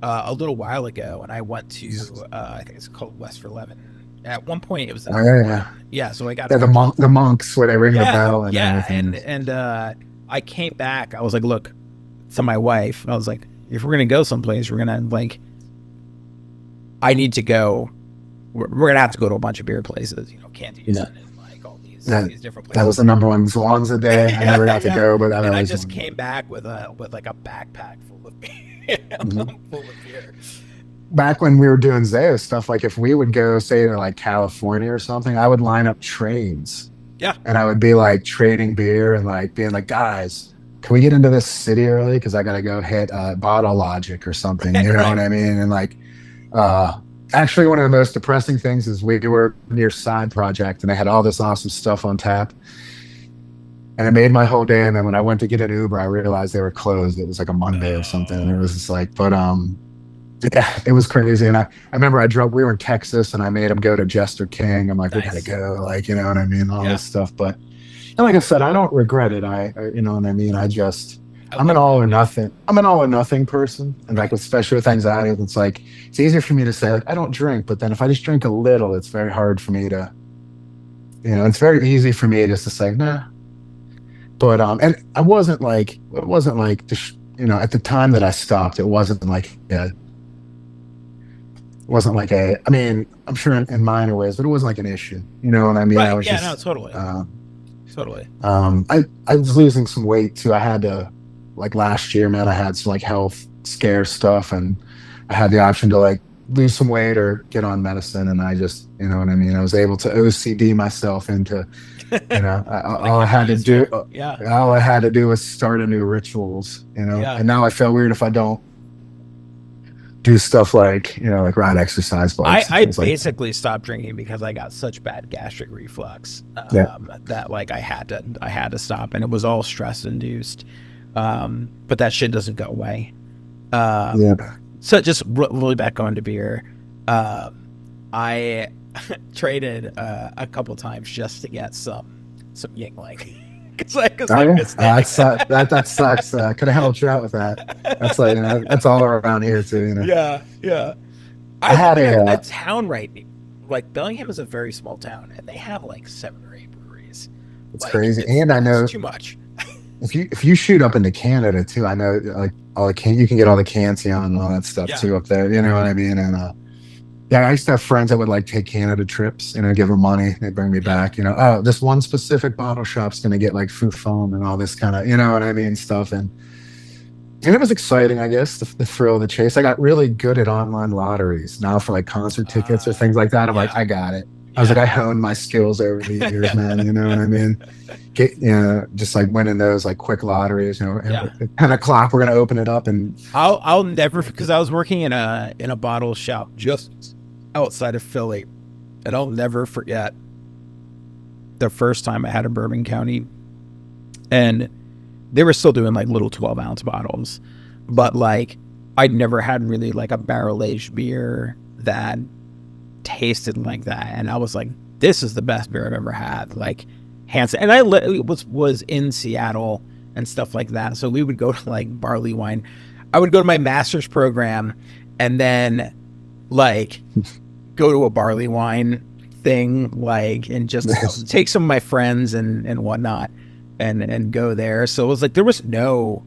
a little while ago, and I went to I think it's called West for Lemon. At one point, it was the oh, number yeah, one. yeah, Yeah, so I got yeah. back to. The monks where they ring the Yeah, bell and yeah, everything. and I came back. I was like, look, to my wife, I was like, if we're gonna go someplace, we're gonna like, I need to go. We're gonna have to go to a bunch of beer places, Candies Yeah, and like all these that these different that was places. the number one Swanza day. I Yeah, never got to yeah. go, but that And I always just one. came back with like a backpack full of beer, Mhm. full of beer. Back when we were doing Zao stuff, like if we would go, say, to like California or something, I would line up trains Yeah, and I would be like trading beer and like being like, guys, can we get into this city early? Because I got to go hit Bottle Logic or something. right, You know right. what I mean? And like, uh, actually, one of the most depressing things is we were near Side Project and they had all this awesome stuff on tap. And it made my whole day. And then when I went to get an Uber, I realized they were closed. It was like a Monday or something. And it was just like, but Yeah, it was crazy. And I remember we were in Texas and I made him go to Jester King. I'm like, we gotta Nice. go, like, you know what I mean? All Yeah, this stuff. But and like I said, I don't regret it. You know what I mean? I I'm an love all that. or nothing. I'm an all or nothing person. And like, Right. especially with anxiety, it's like, it's easier for me to say, like, I don't drink. But then if I just drink a little, it's very hard for me to, it's very easy for me just to say, nah. But, and it wasn't like, at the time that I stopped, it wasn't like I mean, I'm sure in minor ways, but it wasn't like an issue. You know what I mean? I Right. was Yeah. No. just, Totally. Totally. I was losing some weight too. I had to, like last year, man, I had some like health scare stuff and I had the option to like lose some weight or get on medicine. And I just, you know what I mean? I was able to OCD myself into, Like all I having had to easier. do, Yeah. all I had to do was start a new rituals, Yeah. and now I feel weird if I don't do stuff like, like ride exercise bikes and I things like basically stopped drinking because I got such bad gastric reflux that. that like I had to stop, and it was all stress induced. But that shit doesn't go away. Yeah. Um, so just really back on to beer. I traded a couple times just to get some Yingling because Oh I yeah, missed it. that sucks. Could have helped you out with that. That's like, that's all around here too. Yeah, yeah. I I live had in a a town right, like Bellingham is a very small town, and they have like 7 or 8 breweries. it's Like crazy, and I it's know too much. if you shoot up into Canada too, I know like all the you can get all the Cantillon and all that stuff Yeah, too up there. You know what I mean? And yeah, I used to have friends that would like take Canada trips, give them money, they'd bring me yeah, back. Oh, this one specific bottle shop's gonna get like food foam and all this kind of, you know what I mean, stuff. And it was exciting, I guess, the thrill of the chase. I got really good at online lotteries now for like concert tickets or things like that. I'm like, yeah, I got it. I was like, yeah, I honed my skills over the years, man. You know what I mean? Just like winning those like quick lotteries. yeah. At 10 o'clock, we're gonna open it up, and I'll never, because I was working in a bottle shop just outside of Philly, and I'll never forget the first time I had a Bourbon County, and they were still doing like little 12-ounce bottles, but like I'd never had really like a barrel aged beer that tasted like that, and I was like, this is the best beer I've ever had, like hands. And was in Seattle and stuff like that, so we would go to like barley wine. I would go to my master's program, and then like go to a barley wine thing, like, and just take some of my friends and whatnot, and go there. So it was like there was no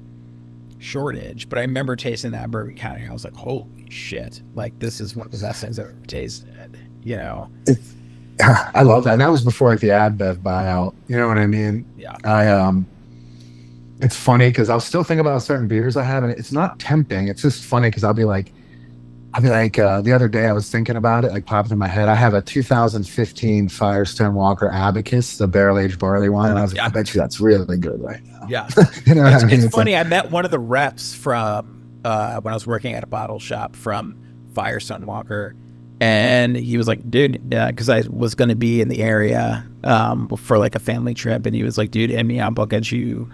shortage. But I remember tasting that Bourbon County. I was like, holy shit! Like this is one of the best things I've ever tasted. You know? it's, I love that. And that was before like the AdBev buyout. You know what I mean? Yeah. I It's funny because I'll still think about certain beers I have, and it's not tempting. It's just funny because the other day I was thinking about it, like popping in my head. I have a 2015 Firestone Walker Abacus, the barrel aged barley wine, and I was like, I Yeah. bet you that's really good right now. Yeah. You know what I mean? It's It's like, funny. I met one of the reps from when I was working at a bottle shop from Firestone Walker, and he was like, "Dude," because I was going to be in the area for like a family trip, and he was like, "Dude, hit me up. I'll get you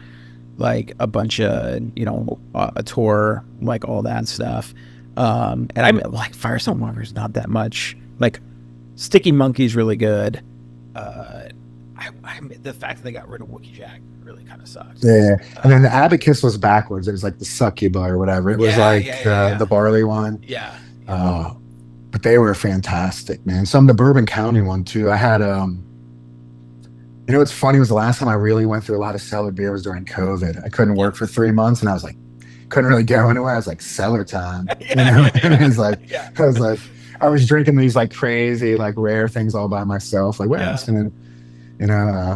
like a bunch of a tour, like all that stuff." And I'm like, Firestone Walker is not that much. Like, Sticky Monkey's really good. The fact that they got rid of Wookie Jack really kind of sucks. yeah. And then the Abacus was backwards. It was like the Succuba or whatever. It was Yeah, like yeah, yeah, yeah. the barley one. Yeah, yeah. But they were fantastic, man. Some of the Bourbon County one too. I had what's funny was the last time I really went through a lot of cellar beer was during COVID. I couldn't Yeah. work for 3 months, and I was like, couldn't really go anywhere. I was like, cellar time, Yeah, And it was like, yeah, I was like, I was drinking these like crazy, like rare things all by myself. Like, where yeah, else can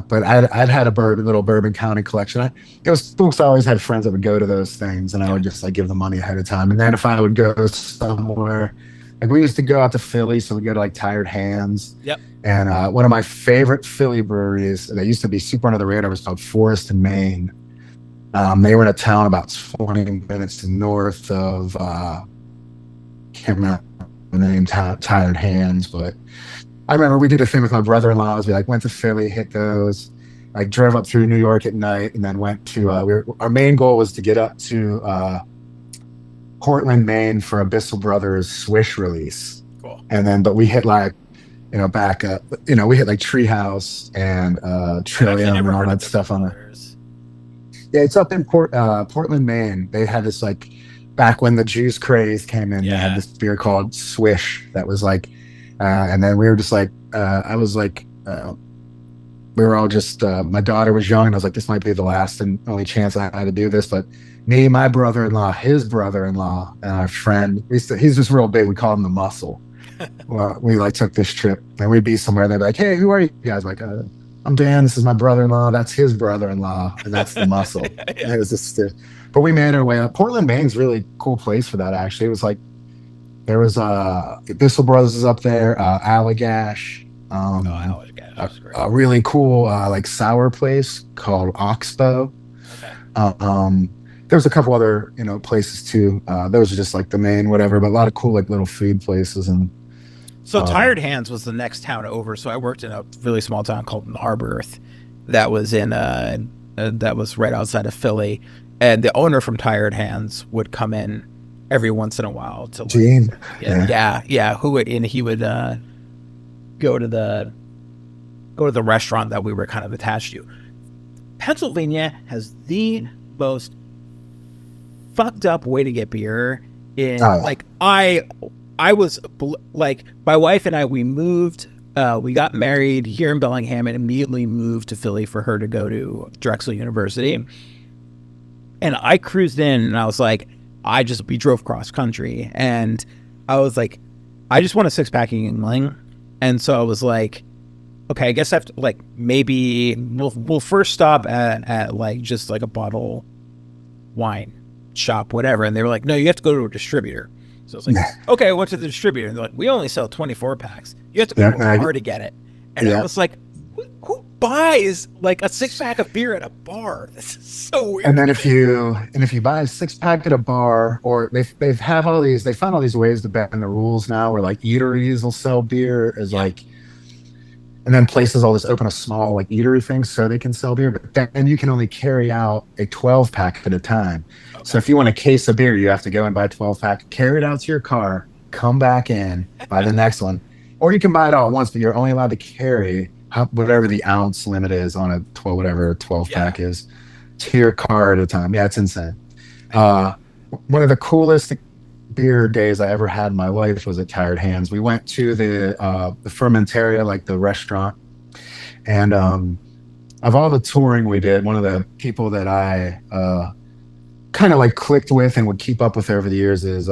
but I'd had a little Bourbon County collection. It was folks. I always had friends that would go to those things, and I yeah. would just like give them money ahead of time. And then if I would go somewhere, like we used to go out to Philly, so we go to like Tired Hands. Yep. And one of my favorite Philly breweries that used to be super under the radar was called Forest and Maine. They were in a town about 20 minutes north of, can't remember the name, Tired Hands, but I remember we did a thing with my brother-in-laws. We like went to Philly, hit those, like drove up through New York at night, and then went to, our main goal was to get up to Portland, Maine for Abyssal Brothers Swish release. Cool. And then, but we hit like, back up, we hit like Treehouse and I've actually Trillium never and all heard of that Bissell stuff on the. Brothers. Yeah, it's up in Portland, Maine. They had this like back when the juice craze came in. They had Yeah. this beer called Swish that was like, and then we were just like, I was like, we were all just, my daughter was young, and I was like, this might be the last and only chance I had to do this. But me, my brother-in-law, his brother-in-law, and our friend, he's just real big. We call him the Muscle. Well, we like took this trip, and we'd be somewhere. And they'd be like, "Hey, who are you guys?" Like, I'm Dan. This is my brother-in-law. That's his brother-in-law, and that's the Muscle. And Yeah. it was just, but we made our way up. Portland, Maine's a really cool place for that. Actually, it was like there was Bissell Brothers is up there, Allagash, Oh, I always get it. a, That's great. a really cool like sour place called Oxbow. Okay. Um, there was a couple other places too. Those are just like the main whatever, but a lot of cool like little food places and. So Tired Hands was the next town over. So I worked in a really small town called Narberth, that was that was right outside of Philly, and the owner from Tired Hands would come in every once in a while to like, Gene. yeah. He would go to the restaurant that we were kind of attached to. Pennsylvania has the most fucked up way to get beer. Like I was like, my wife and I, we moved, we got married here in Bellingham and immediately moved to Philly for her to go to Drexel University. And I cruised in and I was like, we drove cross country and I was like, I just want a 6-pack of Yingling. And so I was like, okay, I guess I have to, like, maybe we'll first stop at like just like a bottle wine shop, whatever. And they were like, no, you have to go to a distributor. So I was like, okay, I went to the distributor. And they're like, we only sell 24 packs. You have to go to a bar to get it. And I was like, who buys like a 6-pack of beer at a bar? This is so weird. And then if you buy a 6-pack at a bar, or they found all these ways to bend the rules now, where like eateries will sell beer as like, and then places all this open a small like eatery thing so they can sell beer, but then you can only carry out a 12-pack at a time. Okay. So if you want a case of beer, you have to go and buy a 12-pack, carry it out to your car, come back in, buy the next one, or you can buy it all at once, but you're only allowed to carry whatever the ounce limit is on a 12-pack is to your car at a time. Yeah, it's insane. One of the coolest beer days I ever had in my life was at Tired Hands. We went to the Fermentaria, like the restaurant, and of all the touring we did, one of the people that I kind of like clicked with and would keep up with over the years is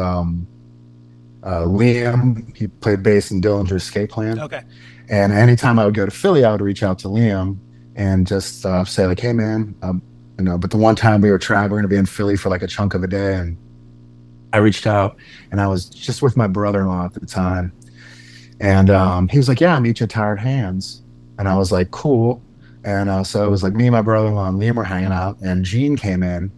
Liam. He played bass in Dillinger's Escape Plan. Okay. And anytime I would go to Philly, I would reach out to Liam and just say like, hey man, but the one time we were going to be in Philly for like a chunk of a day, and I reached out and I was just with my brother-in-law at the time. And he was like, yeah, I'll meet you at Tired Hands. And I was like, cool. And so it was like me and my brother-in-law and Liam were hanging out, and Gene came in,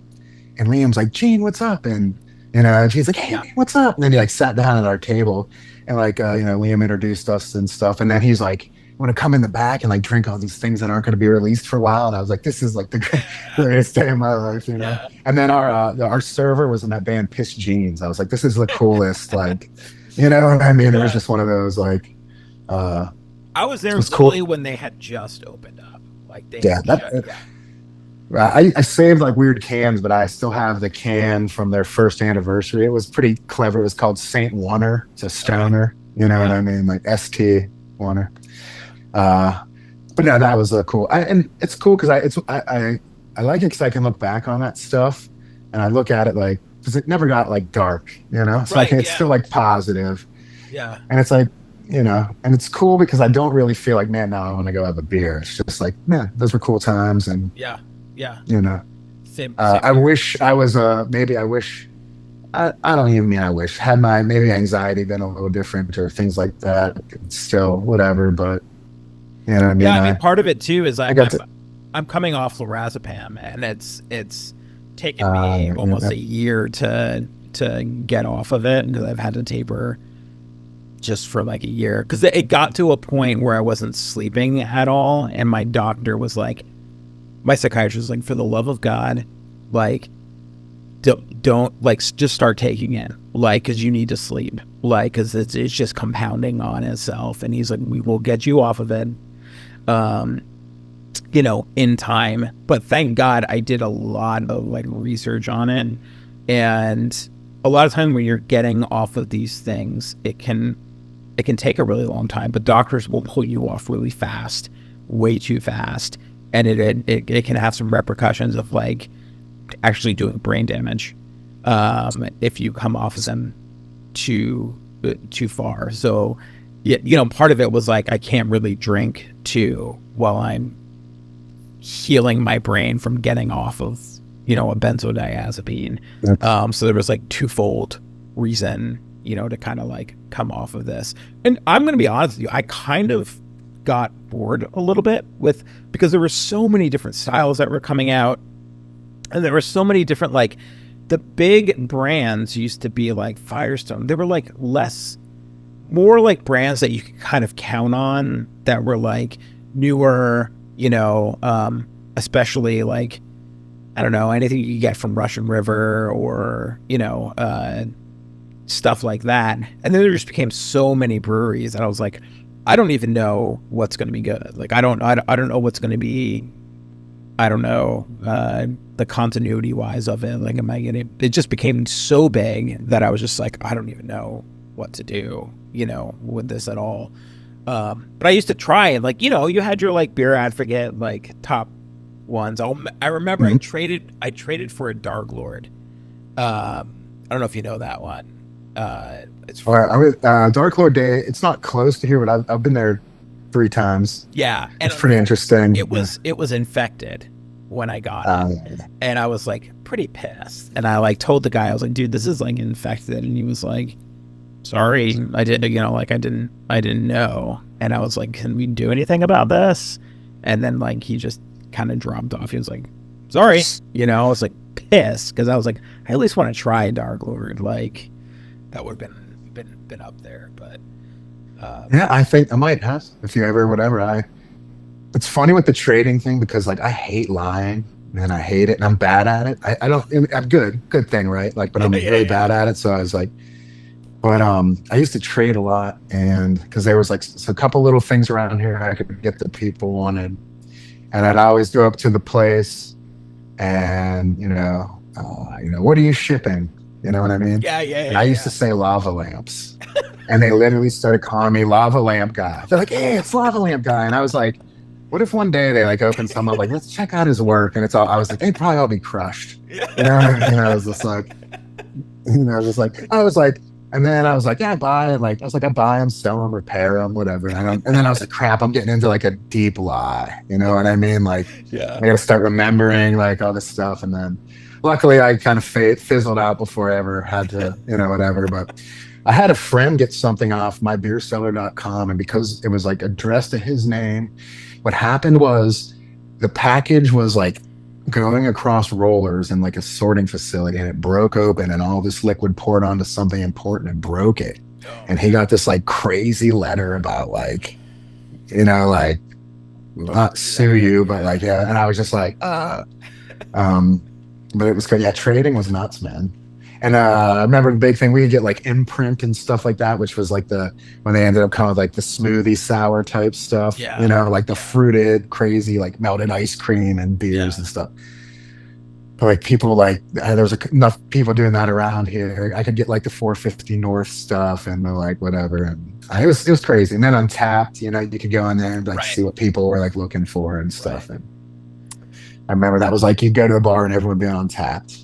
and Liam's like, Gene, what's up? And Gene's like, hey, what's up? And then he like sat down at our table, and like, Liam introduced us and stuff. And then he's like, you want to come in the back and like drink all these things that aren't going to be released for a while? And I was like, this is like the greatest day of my life, Yeah. And then our server was in that band Piss Jeans. I was like, this is the coolest, like, what I mean? It was just one of those like. I was there literally when they had just opened up. Like they I saved like weird cans, but I still have the can from their first anniversary. It was pretty clever. It was called Saint Warner. It's a stoner. You know what I mean? Like ST Warner. But no, that was cool. And it's cool because I like it because I can look back on that stuff and I look at it like, because it never got like dark, So it's still like positive. Yeah. And it's like, and it's cool because I don't really feel like, man, now I want to go have a beer. It's just like, man, those were cool times. And yeah. Same I wish I was I don't even mean I wish had my maybe anxiety been a little different or things like that. Still whatever, but you know what I mean. Yeah, I mean part of it too is I'm coming off lorazepam, and it's taken me almost a year to get off of it, because I've had to taper just for like a year, because it got to a point where I wasn't sleeping at all, and my doctor was like, my psychiatrist was like, for the love of God, like don't like just start taking it, like, because you need to sleep, like, because it's just compounding on itself. And he's like, we will get you off of it, in time. But thank God I did a lot of like research on it, and a lot of times when you're getting off of these things, it can take a really long time. But doctors will pull you off really fast, way too fast, and it can have some repercussions of like actually doing brain damage if you come off of them too far. So part of it was like I can't really drink too while I'm healing my brain from getting off of a benzodiazepine. So there was like twofold reason to kind of like come off of this. And I'm gonna be honest with you, I kind of got bored a little bit because there were so many different styles that were coming out. And there were so many different, like, the big brands used to be like Firestone. They were like more like brands that you could kind of count on, that were like newer, especially like, I don't know, anything you get from Russian River or, stuff like that. And then there just became so many breweries that I was like, I don't even know what's going to be good. Like, I don't know what's going to be, I don't know, the continuity wise of it. Like, it just became so big that I was just like, I don't even know what to do, with this at all. But I used to try and like, you had your like Beer Advocate, like top ones. I remember I traded for a Dark Lord. I don't know if you know that one. It's Dark Lord Day. It's not close to here, but I've been there 3 times. Yeah, and it's pretty interesting. It was infected when I got it, and I was like pretty pissed. And I like told the guy, I was like, dude, this is like infected, and he was like, sorry, I didn't know. And I was like, can we do anything about this? And then like he just kind of dropped off. He was like, sorry, I was like pissed because I was like, I at least want to try Dark Lord. Like, that would have been up there. But I think I might have, if you ever whatever. It's funny with the trading thing because like I hate lying, and I hate it, and I'm bad at it. I'm good thing, right? Like, but I'm really bad at it. So I was like, but I used to trade a lot, and because there was like a couple little things around here I could get the people wanted, and I'd always go up to the place, and what are you shipping? You know what I mean? Yeah. And I used to say lava lamps, and they literally started calling me Lava Lamp Guy. They're like, hey, it's Lava Lamp Guy, and I was like, what if one day they like open some up, like, let's check out his work, and I was like, they'd probably all be crushed. I was just like, and then I was like, yeah, I buy it. Like, I was like, I buy them, sell them, repair them, whatever. And then I was like, crap, I'm getting into like a deep lie. You know what I mean? Like, I got to start remembering like all this stuff. And then luckily I kind of fizzled out before I ever had to, whatever. But I had a friend get something off mybeerseller.com, and because it was like addressed to his name, what happened was the package was like going across rollers in like a sorting facility, and it broke open, and all this liquid poured onto something important and broke it. And he got this like crazy letter about like, like, not sue you, but like, yeah. And I was just like, but it was good. Yeah, trading was nuts, man. And I remember the big thing, we could get like Imprint and stuff like that, which was like when they ended up coming with like the smoothie sour type stuff, like the fruited crazy like melted ice cream and beers and stuff. But like people like, there was enough people doing that around here. I could get like the 450 North stuff and the like whatever. And it was crazy. And then Untapped, you could go in there and like see what people were like looking for and stuff. And I remember that was like, you'd go to the bar and everyone would be on Tapped.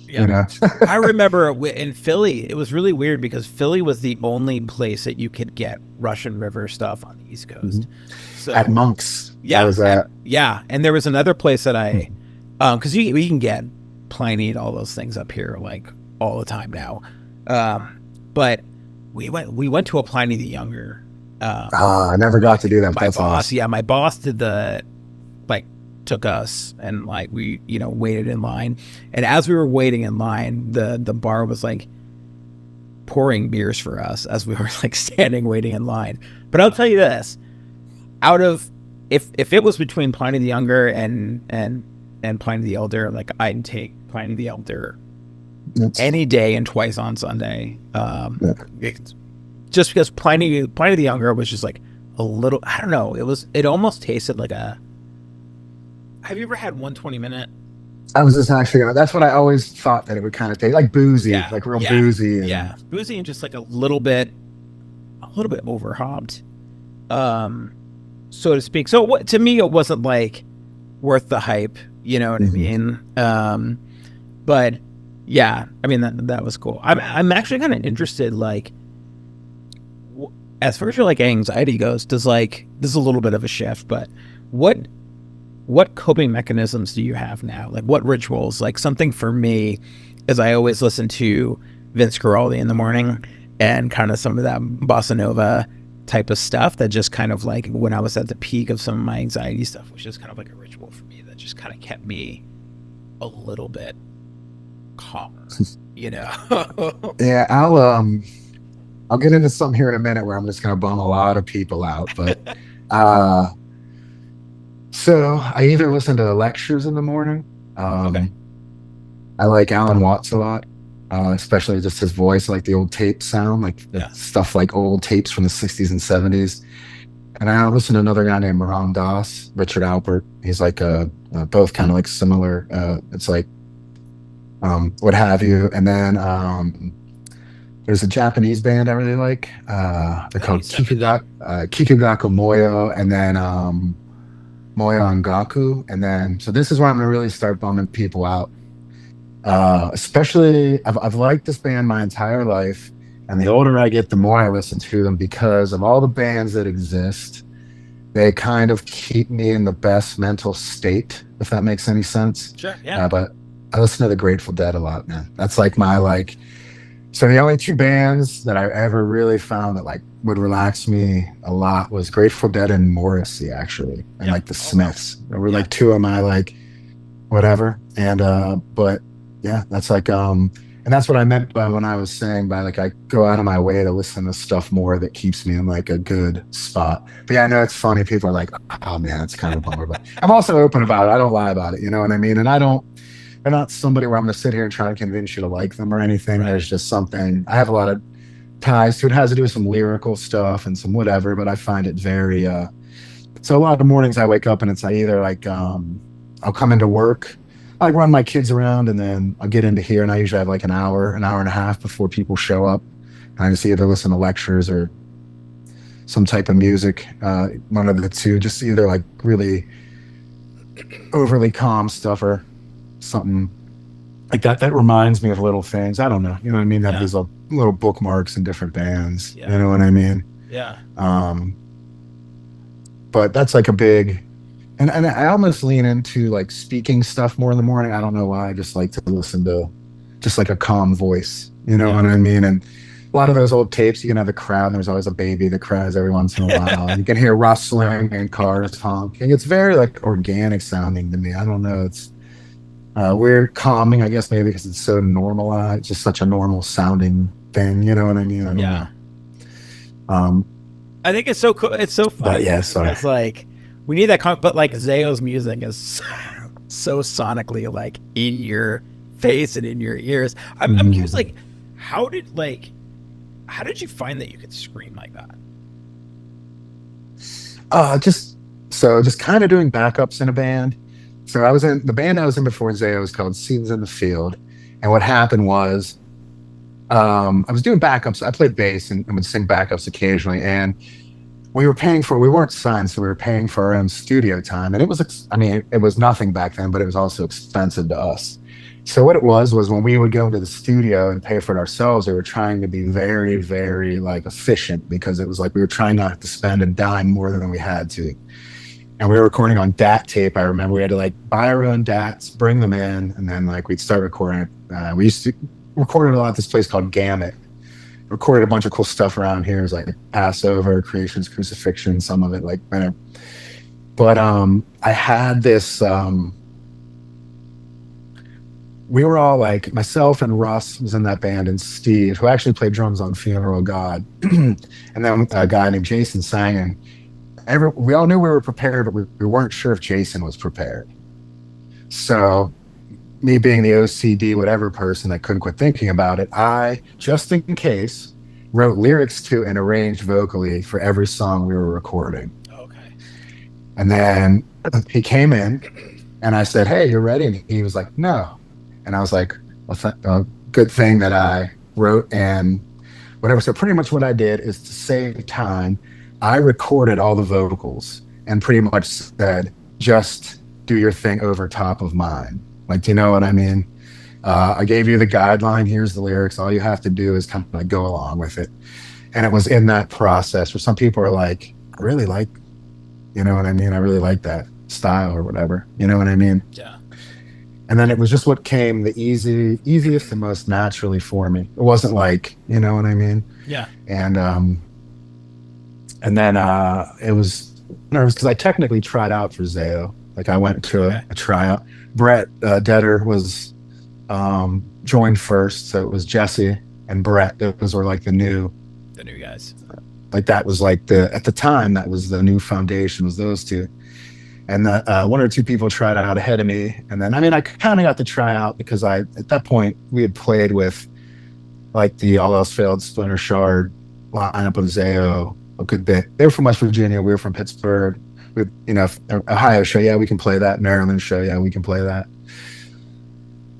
I remember in Philly, it was really weird because Philly was the only place that you could get Russian River stuff on the East Coast. Mm-hmm. So, at Monk's. Yeah. I was at. Yeah. And there was another place that because we can get Pliny and all those things up here like all the time now. But we went to a Pliny the Younger. I never got to do that. My boss, awesome. Yeah, my boss did took us, and like we waited in line, and as we were waiting in line, the bar was like pouring beers for us as we were like standing waiting in line. But I'll tell you this, out of if it was between Pliny the Younger and Pliny the Elder, like I'd take Pliny the Elder It's any day and twice on Sunday. yeah. Just because Pliny the Younger was just like a little. I don't know. It almost tasted like a. Have you ever had 120 minute? I was just actually gonna, that's what I always thought that it would kind of taste like boozy, Yeah, like real yeah, boozy and yeah. Boozy and just like a little bit overhopped, um, so to speak. So what to me, it wasn't like worth the hype. You know what I mhm. mean? But yeah, I mean that was cool. I'm actually kind of interested, like as far as your like anxiety goes. Does like this is a little bit of a shift, but what what coping mechanisms do you have now? Like what rituals? Like something for me is I always listen to Vince Guaraldi in the morning and kind of some of that bossa nova type of stuff that just kind of like when I was at the peak of some of my anxiety stuff was just kind of like a ritual for me that just kind of kept me a little bit calmer, you know? Yeah, I'll get into something here in a minute where I'm just gonna bum a lot of people out, but uh so I either listen to lectures in the morning. Okay. Um I like Alan Watts a lot, especially just his voice, like the old tape sound, like the Yeah. stuff like old tapes from the 60s and 70s. And I listen to another guy named Ram Dass, Richard Alpert. He's like both kind of like similar. It's like what have you. And then there's a Japanese band I really like. They're I think you called sent me them. Kikugaku Moyo, and then Moyo Angaku. And then so this is where I'm gonna really start bumming people out. Especially, I've liked this band my entire life, and the older I get, the more I listen to them because of all the bands that exist. They kind of keep me in the best mental state, if that makes any sense. Sure. Yeah. But I listen to the Grateful Dead a lot, man. That's like my like. So the only two bands that I ever really found that like would relax me a lot was Grateful Dead and Morrissey, actually, and Yeah. like the Oh wow. Smiths. There were Yeah. like two of my like whatever. And but yeah, that's like and that's what I meant by when I was saying by like I go out of my way to listen to stuff more that keeps me in like a good spot. But yeah, I know it's funny. People are like, oh man, it's kind of a bummer. But I'm also open about it. I don't lie about it. You know what I mean? And I don't they're not somebody where I'm gonna sit here and try to convince you to like them or anything. Right. There's just something I have a lot of ties to. It has to do with some lyrical stuff and some whatever, but I find it very so a lot of mornings I wake up and it's I either like I'll come into work, I like run my kids around, and then I'll get into here, and I usually have like an hour and a half before people show up. And I just either listen to lectures or some type of music, one of the two, just either like really overly calm stuff or something like that. That reminds me of little things. I don't know, you know what I mean? Have Yeah. these little bookmarks in different bands. Yeah. You know what I mean? Yeah. Um, but that's like a big and I almost lean into like speaking stuff more in the morning. I don't know why. I just like to listen to just like a calm voice. You know Yeah. what I mean? And a lot of those old tapes, you can have the crowd. And there's always a baby that cries every once in a while, and you can hear rustling and cars honking. It's very like organic sounding to me. I don't know. It's weird, calming. I guess maybe because it's so normalized, just such a normal sounding thing. You know what I mean? I don't Yeah. know. Um, I think it's so cool. It's so but funny yeah, sorry. because like we need that, but like Zayo's music is so sonically like in your face and in your ears. I'm curious, Mhm. like like how did you find that you could scream like that? Just so just kind of doing backups in a band. So I was in the band I was in before Zayo was called Seasons in the Field. And what happened was I was doing backups. I played bass and would sing backups occasionally. And we weren't signed, so we were paying for our own studio time. And it was, I mean, it was nothing back then, but it was also expensive to us. So what it was when we would go into the studio and pay for it ourselves, we were trying to be very, very like efficient because it was like we were trying not to spend a dime more than we had to. And we were recording on DAT tape. I remember we had to like buy our own DATs, bring them in, and then like we'd start recording. We used to record a lot at this place called Gamut. Recorded a bunch of cool stuff around here. It was like Passover, Creation's Crucifixion, some of it like whatever. But I had this we were all like myself and Russ was in that band and Steve, who actually played drums on Funeral of God. And then a guy named Jason sang and we all knew we were prepared, but we weren't sure if Jason was prepared. So me being the OCD whatever person that couldn't quit thinking about it, I just in case wrote lyrics to and arranged vocally for every song we were recording. Okay. And then he came in and I said, "Hey, you're ready?" And he was like, "No." And I was like, "Well, good thing that I wrote and whatever." So pretty much what I did is to save time, I recorded all the vocals and pretty much said, "Just do your thing over top of mine." Like, do you know what I mean? I gave you the guideline. Here's the lyrics. All you have to do is kind of like go along with it. And it was in that process where some people are like, "I really like, you know what I mean? I really like that style or whatever." You know what I mean? Yeah. And then it was just what came the easiest and most naturally for me. It wasn't like, you know what I mean? Yeah. And then it was nervous because I technically tried out for Zao. Like I went to Okay. a tryout. Brett Detter was joined first, so it was Jesse and Brett. Those were like The new guys. like that was like the at the time that was the new foundation was those two. And one or two people tried out ahead of me, and then I mean I kind of got to try out because I at that point we had played with like the All Else Failed Splinter Shard lineup of Zao a good bit. They were from West Virginia. We were from Pittsburgh. We, you know, Ohio show, yeah, we can play that. Maryland show, yeah, we can play that.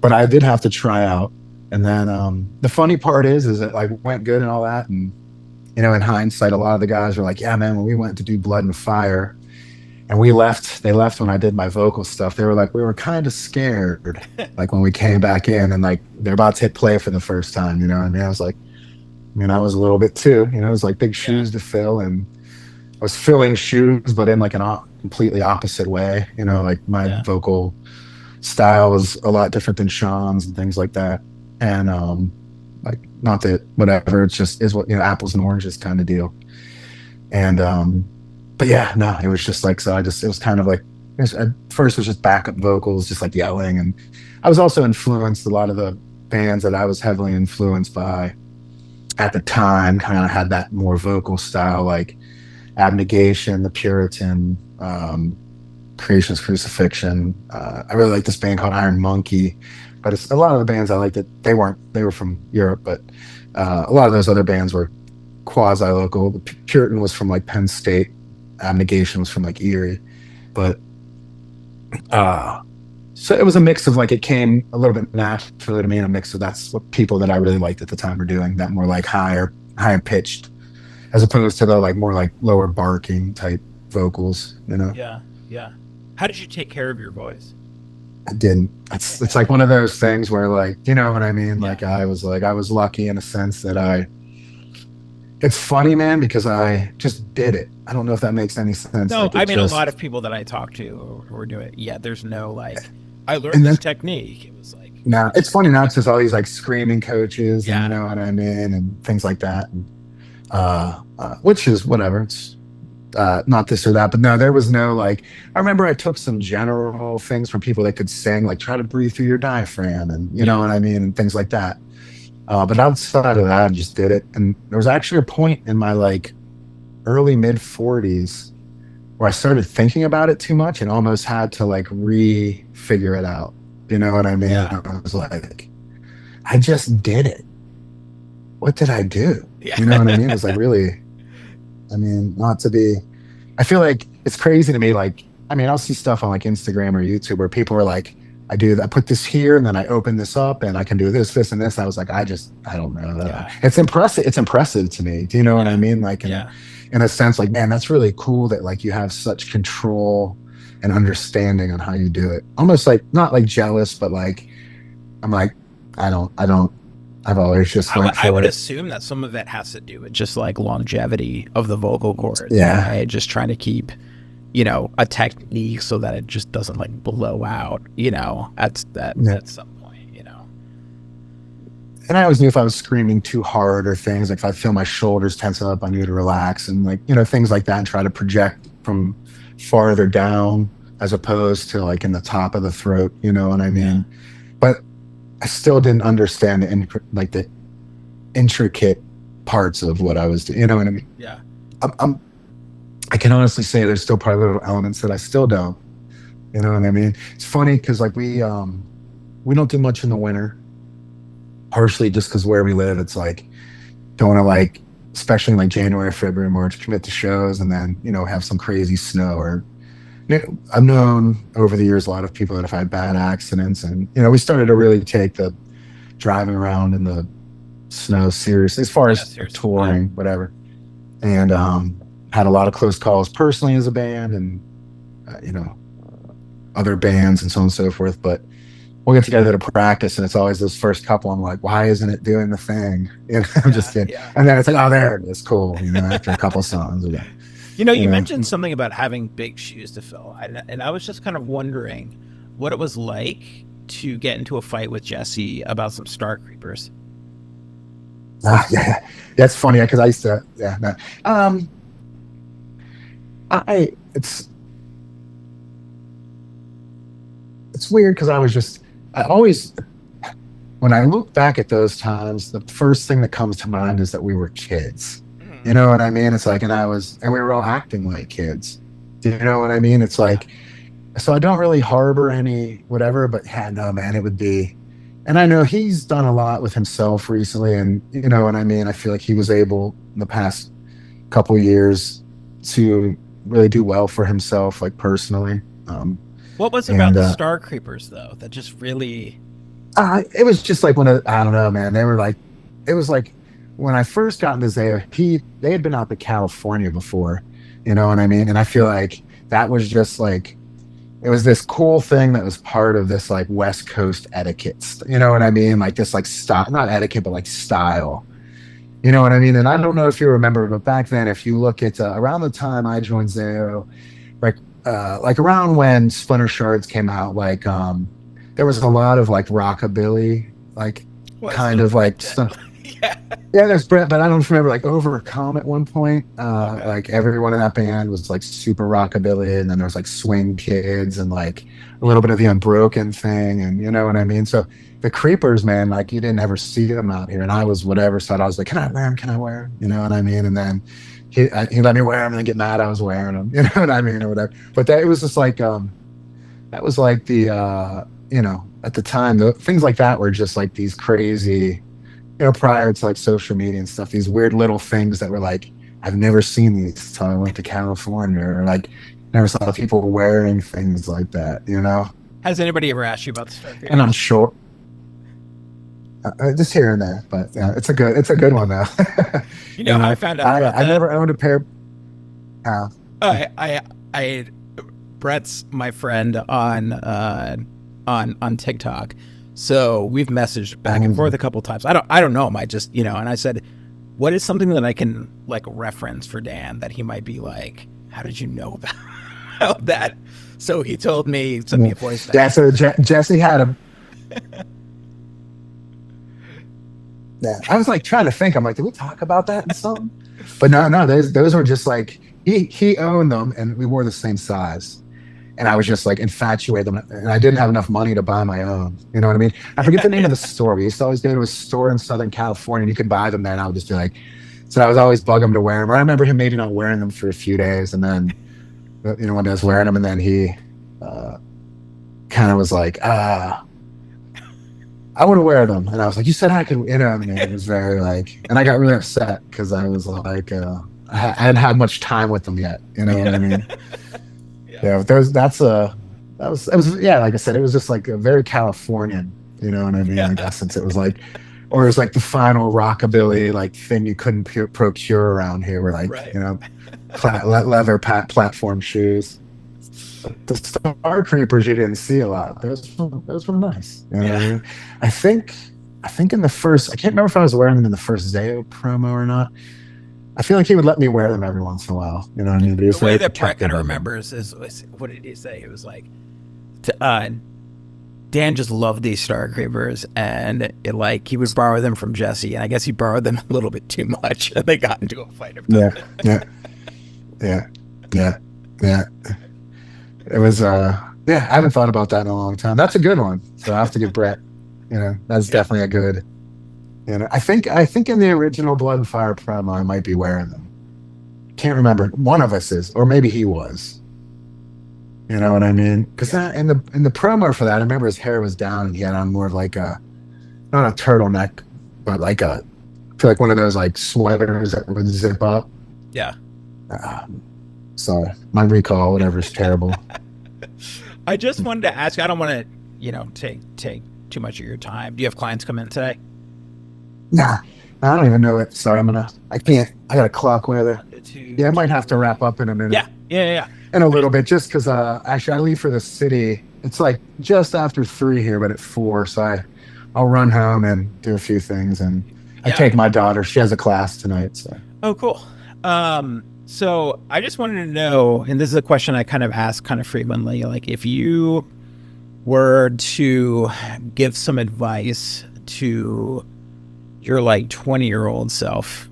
But I did have to try out. And then the funny part is it like went good and all that. And you know, in hindsight, a lot of the guys were like, "Yeah, man, when we went to do Blood and Fire, and they left when I did my vocal stuff. They were like, we were kind of scared, like when we came back in and like they're about to hit play for the first time. You know what I mean? I was like, I mean, I was a little bit too. You know, it was like big Yeah. shoes to fill, and I was filling shoes, but in like an completely opposite way. You know, like my Yeah. vocal style was a lot different than Sean's and things like that. And like not that whatever, it's just is what you know, apples and oranges kind of deal. And but yeah, no, it was just like so. It was kind of like at first it was just backup vocals, just like yelling, and I was also influenced a lot of the bands that I was heavily influenced by at the time. Kind of had that more vocal style, like Abnegation, The Puritan, Creation's Crucifixion. I really like this band called Iron Monkey, but it's a lot of the bands I liked that they were from Europe, but a lot of those other bands were quasi local. The Puritan was from like Penn State. Abnegation was from like Erie, but uh, so it was a mix of like it came a little bit naturally to me, and a mix of that's what people that I really liked at the time were doing, that more like higher pitched, as opposed to the like more like lower barking type vocals. You know, Yeah. Yeah. How did you take care of your voice? I didn't. It's like one of those things where like you know what I mean. Yeah. Like I was lucky in a sense that I. It's funny, man, because I just did it. I don't know if that makes any sense. No, Like I it mean a lot just of people that I talk to who are doing it. Yeah, there's no like I learned and this then technique. It was like now it's funny now because all these like screaming coaches and you yeah. know what I mean and things like that. And, which is whatever. It's not this or that, but no, there was no like. I remember I took some general things from people that could sing, like try to breathe through your diaphragm and you know Yeah. what I mean and things like that. But outside of that, I just did it. And there was actually a point in my like early mid 40s where I started thinking about it too much and almost had to like re-figure it out. You know what I mean? Yeah. I was like, I just did it. What did I do? Yeah. You know what I mean? It was like really, I mean, not to be, I feel like it's crazy to me. Like, I mean, I'll see stuff on like Instagram or YouTube where people are like, I put this here and then I open this up and I can do this, and this. I was like, I don't know that. Yeah. It's impressive. It's impressive to me. Do you know what I Yeah. mean? Like Yeah. in a sense, like, man, that's really cool that like you have such control and understanding on how you do it. Almost like not like jealous, but like I'm like, I don't. I've always just went I for would it. assume that some of it has to do with just like longevity of the vocal cords, Yeah. right? Just trying to keep, you know, a technique so that it just doesn't like blow out, you know, Yeah. at some point, you know. And I always knew if I was screaming too hard or things, like if I feel my shoulders tense up, I knew to relax and like, you know, things like that and try to project from farther down as opposed to like in the top of the throat, you know what I Yeah. mean? But I still didn't understand like the intricate parts of what I was doing, you know what I mean? Yeah. I'm I can honestly say there's still probably little elements that I still don't, you know what I mean? It's funny because like we don't do much in the winter, partially just because where we live, it's like don't want to like, especially in like January, February, March, commit to shows and then have some crazy snow or. I've known over the years a lot of people that have had bad accidents, and we started to really take the driving around in the snow seriously as far Yeah, as seriously. Yeah. touring, whatever. And had a lot of close calls personally as a band, and other bands and so on and so forth. But we'll get together to practice, and it's always those first couple. I'm like, why isn't it doing the thing? I'm just Yeah. kidding. Yeah. And then it's like, oh, there it is, cool. After a couple songs, You mentioned something about having big shoes to fill, and I was just kind of wondering what it was like to get into a fight with Jesse about some Star Creepers. yeah, that's funny because I used to, yeah. No. I it's weird because I always, when I look back at those times, the first thing that comes to mind is that we were kids. You Mm. know what I mean? It's like, and we were all acting like kids. Do you know what I mean? It's Yeah. like, so I don't really harbor any whatever, but yeah, no, man, it would be. And I know he's done a lot with himself recently, and you know what I mean. I feel like he was able in the past couple years to really do well for himself, like personally. What was it about And the Star Creepers though that just really? it was just like I don't know, man. They were like, it was like when I first got into Zayo, they had been out to California before, you know what I mean? And I feel like that was just like it was this cool thing that was part of this like West Coast etiquette. You know what I mean? Like this like style, not etiquette, but like style. You know what I mean? And I don't know if you remember, but back then, if you look at around the time I joined Zayo, like like around when Splinter Shards came out, like there was a lot of like rockabilly, like Was kind the of like stuff. yeah. Yeah, there's Brett, but I don't remember like Overcome at one point. Okay. Like everyone in that band was like super rockabilly, and then there was like Swing Kids and like a Yeah. little bit of the Unbroken thing, and you know what I mean. So the Creepers, man, like you didn't ever see them out here, and I was whatever. So I was like, can I wear them? Can I wear them? You know what I mean? And then he let me wear them, and then get mad I was wearing them. You know what I mean, or whatever. But that it was just like that was like the at the time the things like that were just like these crazy prior to like social media and stuff, these weird little things that were like, I've never seen these until I went to California, or like never saw people wearing things like that. Has anybody ever asked you about the Star And I'm Creepers? sure just here and there, but yeah, it's a good one though. You know how I found out about I've that? never owned a pair. Uh, I Brett's my friend on TikTok. So we've messaged back and forth a couple times. I don't know him. I just and I said, what is something that I can like reference for Dan that he might be like, how did you know about that? So he told me, sent me a voice yeah, message. so Jesse had a. Yeah, I was like trying to think. I'm like, did we talk about that in something? But no, those were just like he owned them, and we wore the same size. And I was just like infatuated with them, and I didn't have enough money to buy my own. You know what I mean? I forget the name of the store. We used to always go to a store in Southern California, and you could buy them there. And I would just be like, so I was always bug him to wear them. I remember him maybe not wearing them for a few days, and then one day I was wearing them, and then he kind of was like, I want to wear them, and I was like, you said I could, and it was very like, and I got really upset because I was like, I hadn't had much time with them yet. You know what I mean? Yeah. Yeah, that was yeah, like I said, it was just like a very Californian, you know what I mean? Yeah. I guess since it was like, or it was like the final rockabilly like thing you couldn't procure around here, were like Right. leather platform shoes. But the Star Creepers you didn't see a lot. Those were nice. You know what I mean? I think in the first, I can't remember if I was wearing them in the first Zayo promo or not. I feel like he would let me wear them every once in a while. You know what I mean? But he was The way very that Brett protective kind of of them. remembers is what did he say? It was like, Dan just loved these Star Creepers, and he would borrow them from Jesse, and I guess he borrowed them a little bit too much, and they got into a fight about Yeah, it. yeah, yeah, yeah, yeah. It was yeah, I haven't thought about that in a long time. That's a good one. So I have to give Brett, that's Yeah. definitely a good, I think in the original Blood and Fire promo I might be wearing them. Can't remember. One of us is, or maybe he was. You know what I mean? Because Yeah. that in the promo for that, I remember his hair was down and he had on more of like a not a turtleneck, but like a I feel like one of those like sweaters that would zip up. Yeah. Um, sorry, my recall, whatever, is terrible. I just wanted to ask. I don't want to, take too much of your time. Do you have clients come in today? Nah, I don't even know it. Sorry, I can't. I got a clock weather. One to two, Yeah, I might have to wrap three. up in a minute, Yeah. Yeah. Yeah. Yeah. in a I just. little bit, just because actually I leave for the city. It's like just after 3 here, but at 4, so I'll run home and do a few things, and I Yeah. take my daughter. She has a class tonight, so. Oh, cool. So I just wanted to know, and this is a question I kind of ask kind of frequently, like if you were to give some advice to your like 20-year-old self,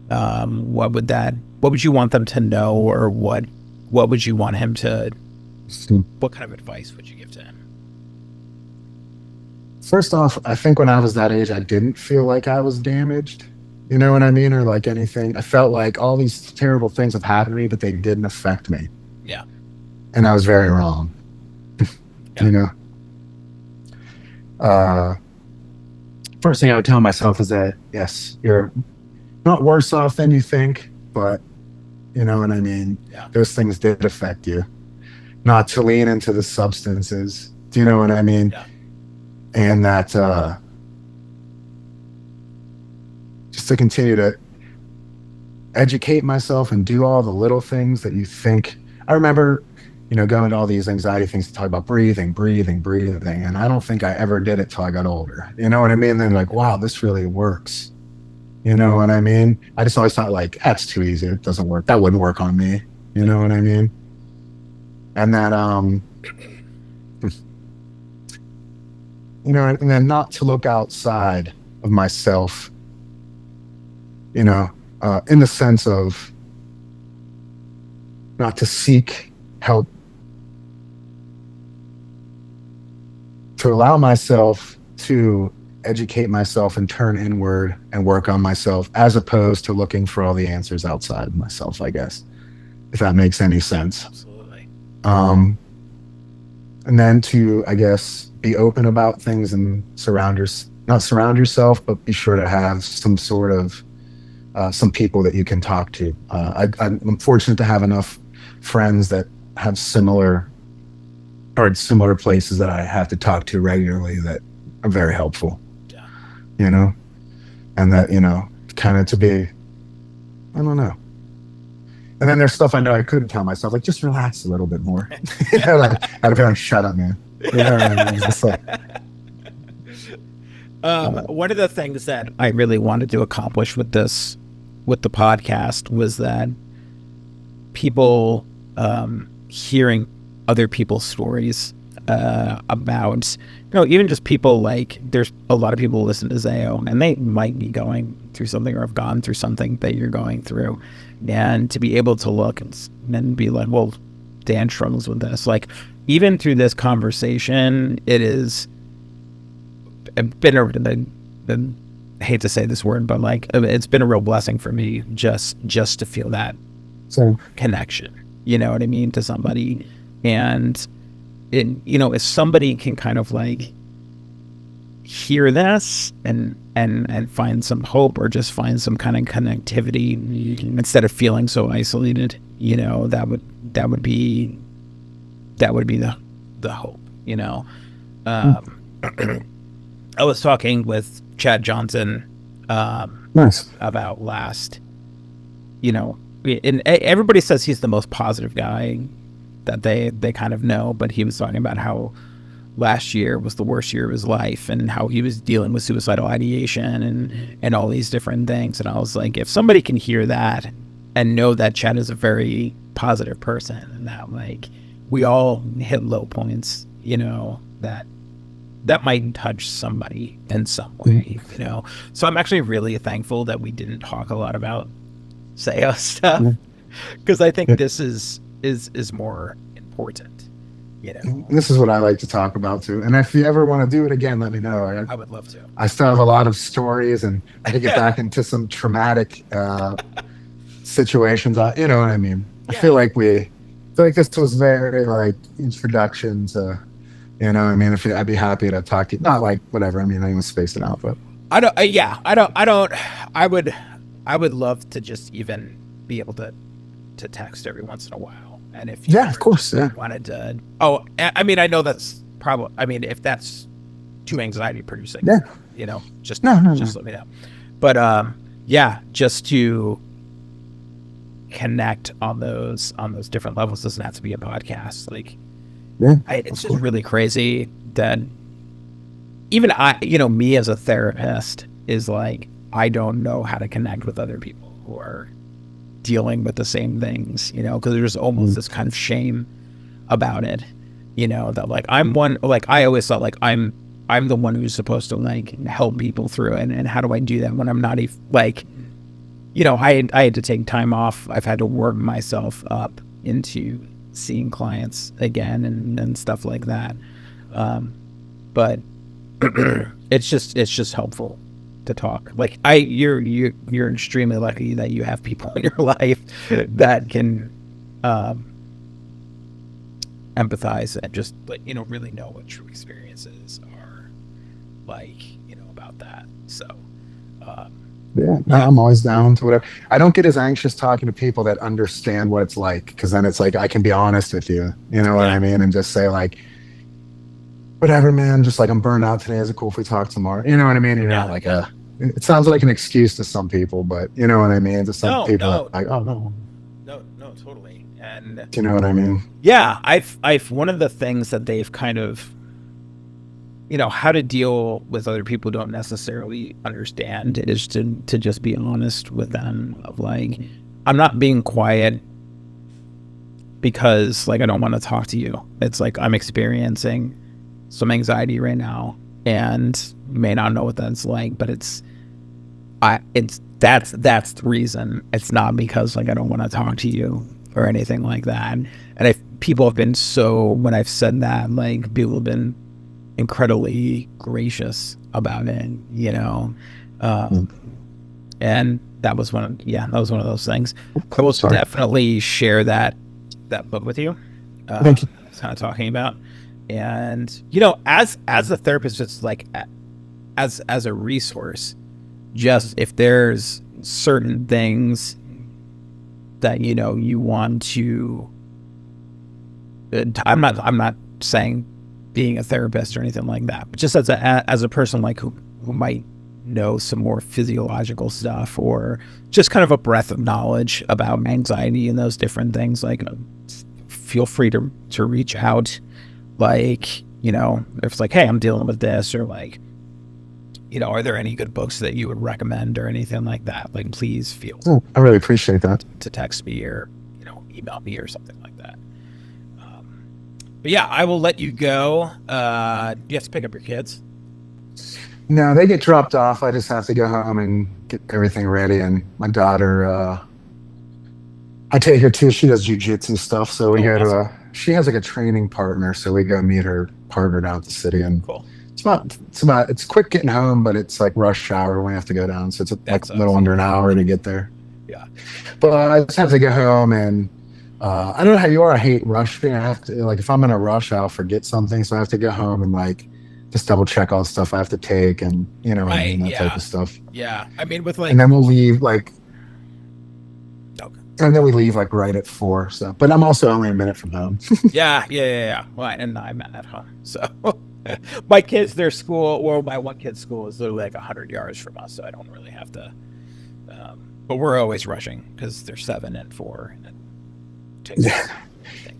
what would you want them to know, or what would you want him to, what kind of advice would you give to him? First off, I think when I was that age, I didn't feel like I was damaged. You know what I mean? Or like anything. I felt like all these terrible things have happened to me, but they didn't affect me. Yeah. And I was very wrong. Yeah. You know? Uh, First thing I would tell myself is that, yes, you're not worse off than you think, but you know what I mean? Yeah. Those things did affect you. Not to lean into the substances. Do you know what I mean? Yeah. And that just to continue to educate myself and do all the little things that you think. I remember, going to all these anxiety things to talk about breathing, breathing, breathing. And I don't think I ever did it till I got older. You know what I mean? Then like, wow, this really works. You know what I mean? I just always thought like, that's too easy. It doesn't work. That wouldn't work on me. You know what I mean? And that, and then not to look outside of myself, you know, in the sense of not to seek help, to allow myself to educate myself and turn inward and work on myself as opposed to looking for all the answers outside of myself, I guess, if that makes any Yeah. sense. Absolutely. Um, and then to, I guess, be open about things and not surround yourself, but be sure to have some sort of some people that you can talk to. I'm fortunate to have enough friends that have similar places that I have to talk to regularly that are very helpful, Yeah. you know, and that, kind of to be, I don't know. And then there's stuff I know I couldn't tell myself, like just relax a little bit more. Like I'd be like, shut up, man. You know what I mean? It's just like, One of the things that I really wanted to accomplish with the podcast, was that people, hearing other people's stories, about, even just people, like there's a lot of people who listen to Zao and they might be going through something or have gone through something that you're going through, and to be able to look and be like, well, Dan struggles with this. Like even through this conversation, it is been I hate to say this word, but like it's been a real blessing for me just to feel that so connection, you know what I mean, to somebody. And if somebody can kind of like hear this and find some hope, or just find some kind of connectivity instead of feeling so isolated, that would be the hope. I was talking with Chad Johnson, nice. about last, and everybody says he's the most positive guy that they kind of know, but he was talking about how last year was the worst year of his life, and how he was dealing with suicidal ideation and all these different things. And I was like, if somebody can hear that and know that Chad is a very positive person, and that like we all hit low points, that might touch somebody in some way, So I'm actually really thankful that we didn't talk a lot about Zao stuff, because I think this is more important, This is what I like to talk about too. And if you ever want to do it again, let me know. I would love to. I still have a lot of stories, and I could get back into some traumatic situations. You know what I mean? I feel like feel like this was very like introduction to, I mean, if I'd be happy to talk to you. Not like whatever. I mean, I even space it out, but I don't. Yeah, I don't. I would. I would love to just even be able to text every once in a while. And if you yeah, of ever course, yeah, wanted to, oh, I mean, I know that's probably. I mean, if that's too anxiety producing, yeah. just No, no, no. just let me know. But yeah, just to connect on those different levels doesn't have to be a podcast. Like, Yeah, it's of just course. really crazy that even me as a therapist is like, I don't know how to connect with other people who are dealing with the same things, because there's almost Mm. this kind of shame about it, that like I'm one, like I always thought like I'm the one who's supposed to like help people through it. And how do I do that when I'm not even like, I had to take time off. I've had to work myself up into seeing clients again and stuff like that. But it's just helpful to talk. Like you're extremely lucky that you have people in your life that can empathize and just really know what true experiences are like, about that. So Yeah, no, yeah. I'm always down to whatever. I don't get as anxious talking to people that understand what it's like, because then it's like I can be honest with you. You know what Yeah. I mean? And just say like, whatever, man. Just like I'm burned out today. Is it cool if we talk tomorrow? You know what I mean? You're not Yeah. like Yeah. a. It sounds like an excuse to some people, but you know what I mean. To some No, people, that no, like, oh no, no, totally. And do you know what I mean? yeah, I've one of the things that they've kind of, how to deal with other people who don't necessarily understand is to just be honest with them of like, I'm not being quiet because like I don't want to talk to you. It's like I'm experiencing some anxiety right now and may not know what that's like, but that's the reason. It's not because like I don't want to talk to you or anything like that. And if people have been so, when I've said that, like people have been incredibly gracious about it, Mm. um, and that was that was one of those things. I will Sorry. definitely share that book with you. Thank you. Kind of talking about, and as a therapist, it's like as a resource. Just if there's certain things that you want to, I'm not saying being a therapist or anything like that, but just as a person like who might know some more physiological stuff or just kind of a breadth of knowledge about anxiety and those different things, like feel free to reach out. Like, if it's like, hey, I'm dealing with this, or like, are there any good books that you would recommend or anything like that? Like, please feel Oh, I really appreciate that. to text me or email me or something like that. But yeah, I will let you go. You have to pick up your kids. No, they get dropped off. I just have to go home and get everything ready. And my daughter, I take her too. She does jujitsu stuff. So we Oh, go to awesome. she has like a training partner. So we go meet her partner down at the city. And Cool. it's quick getting home, but it's like rush hour when we have to go down. So it's like That a little sucks. under an hour to get there. Yeah. But I just have to go home and I don't know how you are. I hate rushing. I have to like if I'm in a rush, I'll forget something. So I have to go home and like just double check all the stuff I have to take and you know what I Right. mean, that type Yeah. of stuff. Yeah. I mean, with And like, then we'll leave like okay. and then we leave like right at 4. So but I'm also only a minute from home. Yeah. Well, and I'm at home. So my kids, their school, well, my one kid's school is literally like 100 yards from us. So I don't really have to, but we're always rushing because they're 7 and 4. And it takes Yeah.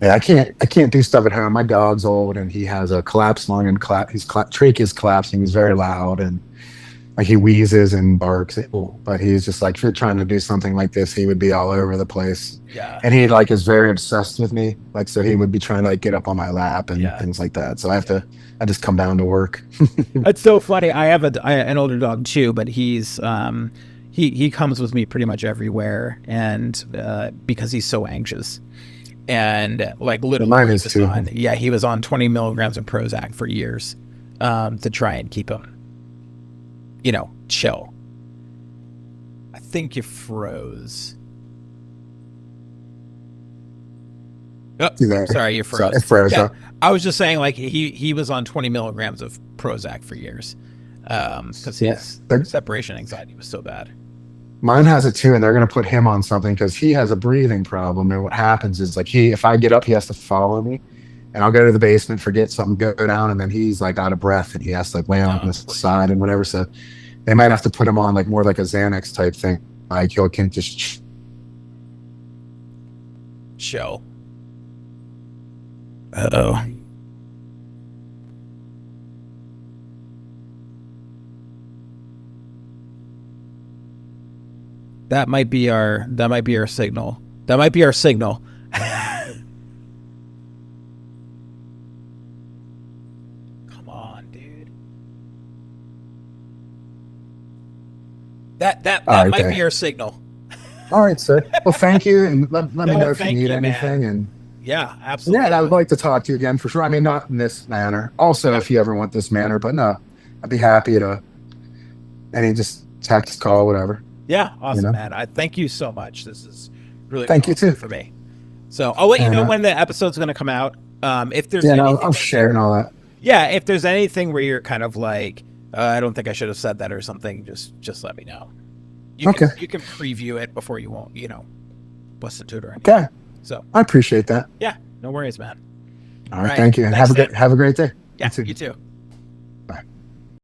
Yeah, I can't do stuff at home. My dog's old and he has a collapsed lung and his trach is collapsing. He's very loud and like he wheezes and barks. But he's just like if you're trying to do something like this, he would be all over the place. Yeah. And he like is very obsessed with me. Like so he would be trying to like get up on my lap and Yeah. things like that. So Yeah. I just come down to work. It's so funny. I have an older dog too, but he comes with me pretty much everywhere, and because he's so anxious, and like And literally mine is too. he was on 20 milligrams of Prozac for years, to try and keep him, chill. I think you froze. Oh, You there? sorry, you So froze. it froze Yeah, up. I was just saying, like he was on 20 milligrams of Prozac for years, because Yeah. his They're, separation anxiety was so bad. Mine has it too, and they're going to put him on something because he has a breathing problem. And what happens is, like, if I get up, he has to follow me, and I'll go to the basement, forget something, go down, and then he's like out of breath, and he has to like lay on Oh, the side and whatever. So they might have to put him on like more like a Xanax type thing. Like he'll can just show. Uh-oh. That might be our signal. That might be our signal. Come on, dude. That right, might be our signal. all right, sir. Well, thank you, and let me No, know if you thank need you, anything. man. And Yeah, absolutely. yeah, I would like to talk to you again for sure. I mean, not in this manner. Also, Yeah. if you ever want this manner, but no, I'd be happy to any just text, call, whatever. Yeah, You awesome, know. man. I thank you so much. This is really been Thank you awesome too. for me. So I'll let you And know when the episode's going to come out. If there's yeah, no, anything I'm that you're, sharing all that. yeah, if there's anything where you're kind of like, I don't think I should have said that or something, just let me know. Okay. You can preview it before you won't, listen to it or anything. Okay. So I appreciate that. yeah, no worries, man. All right. Thank you. And Thanks, have a great day. Yeah, You too. you too.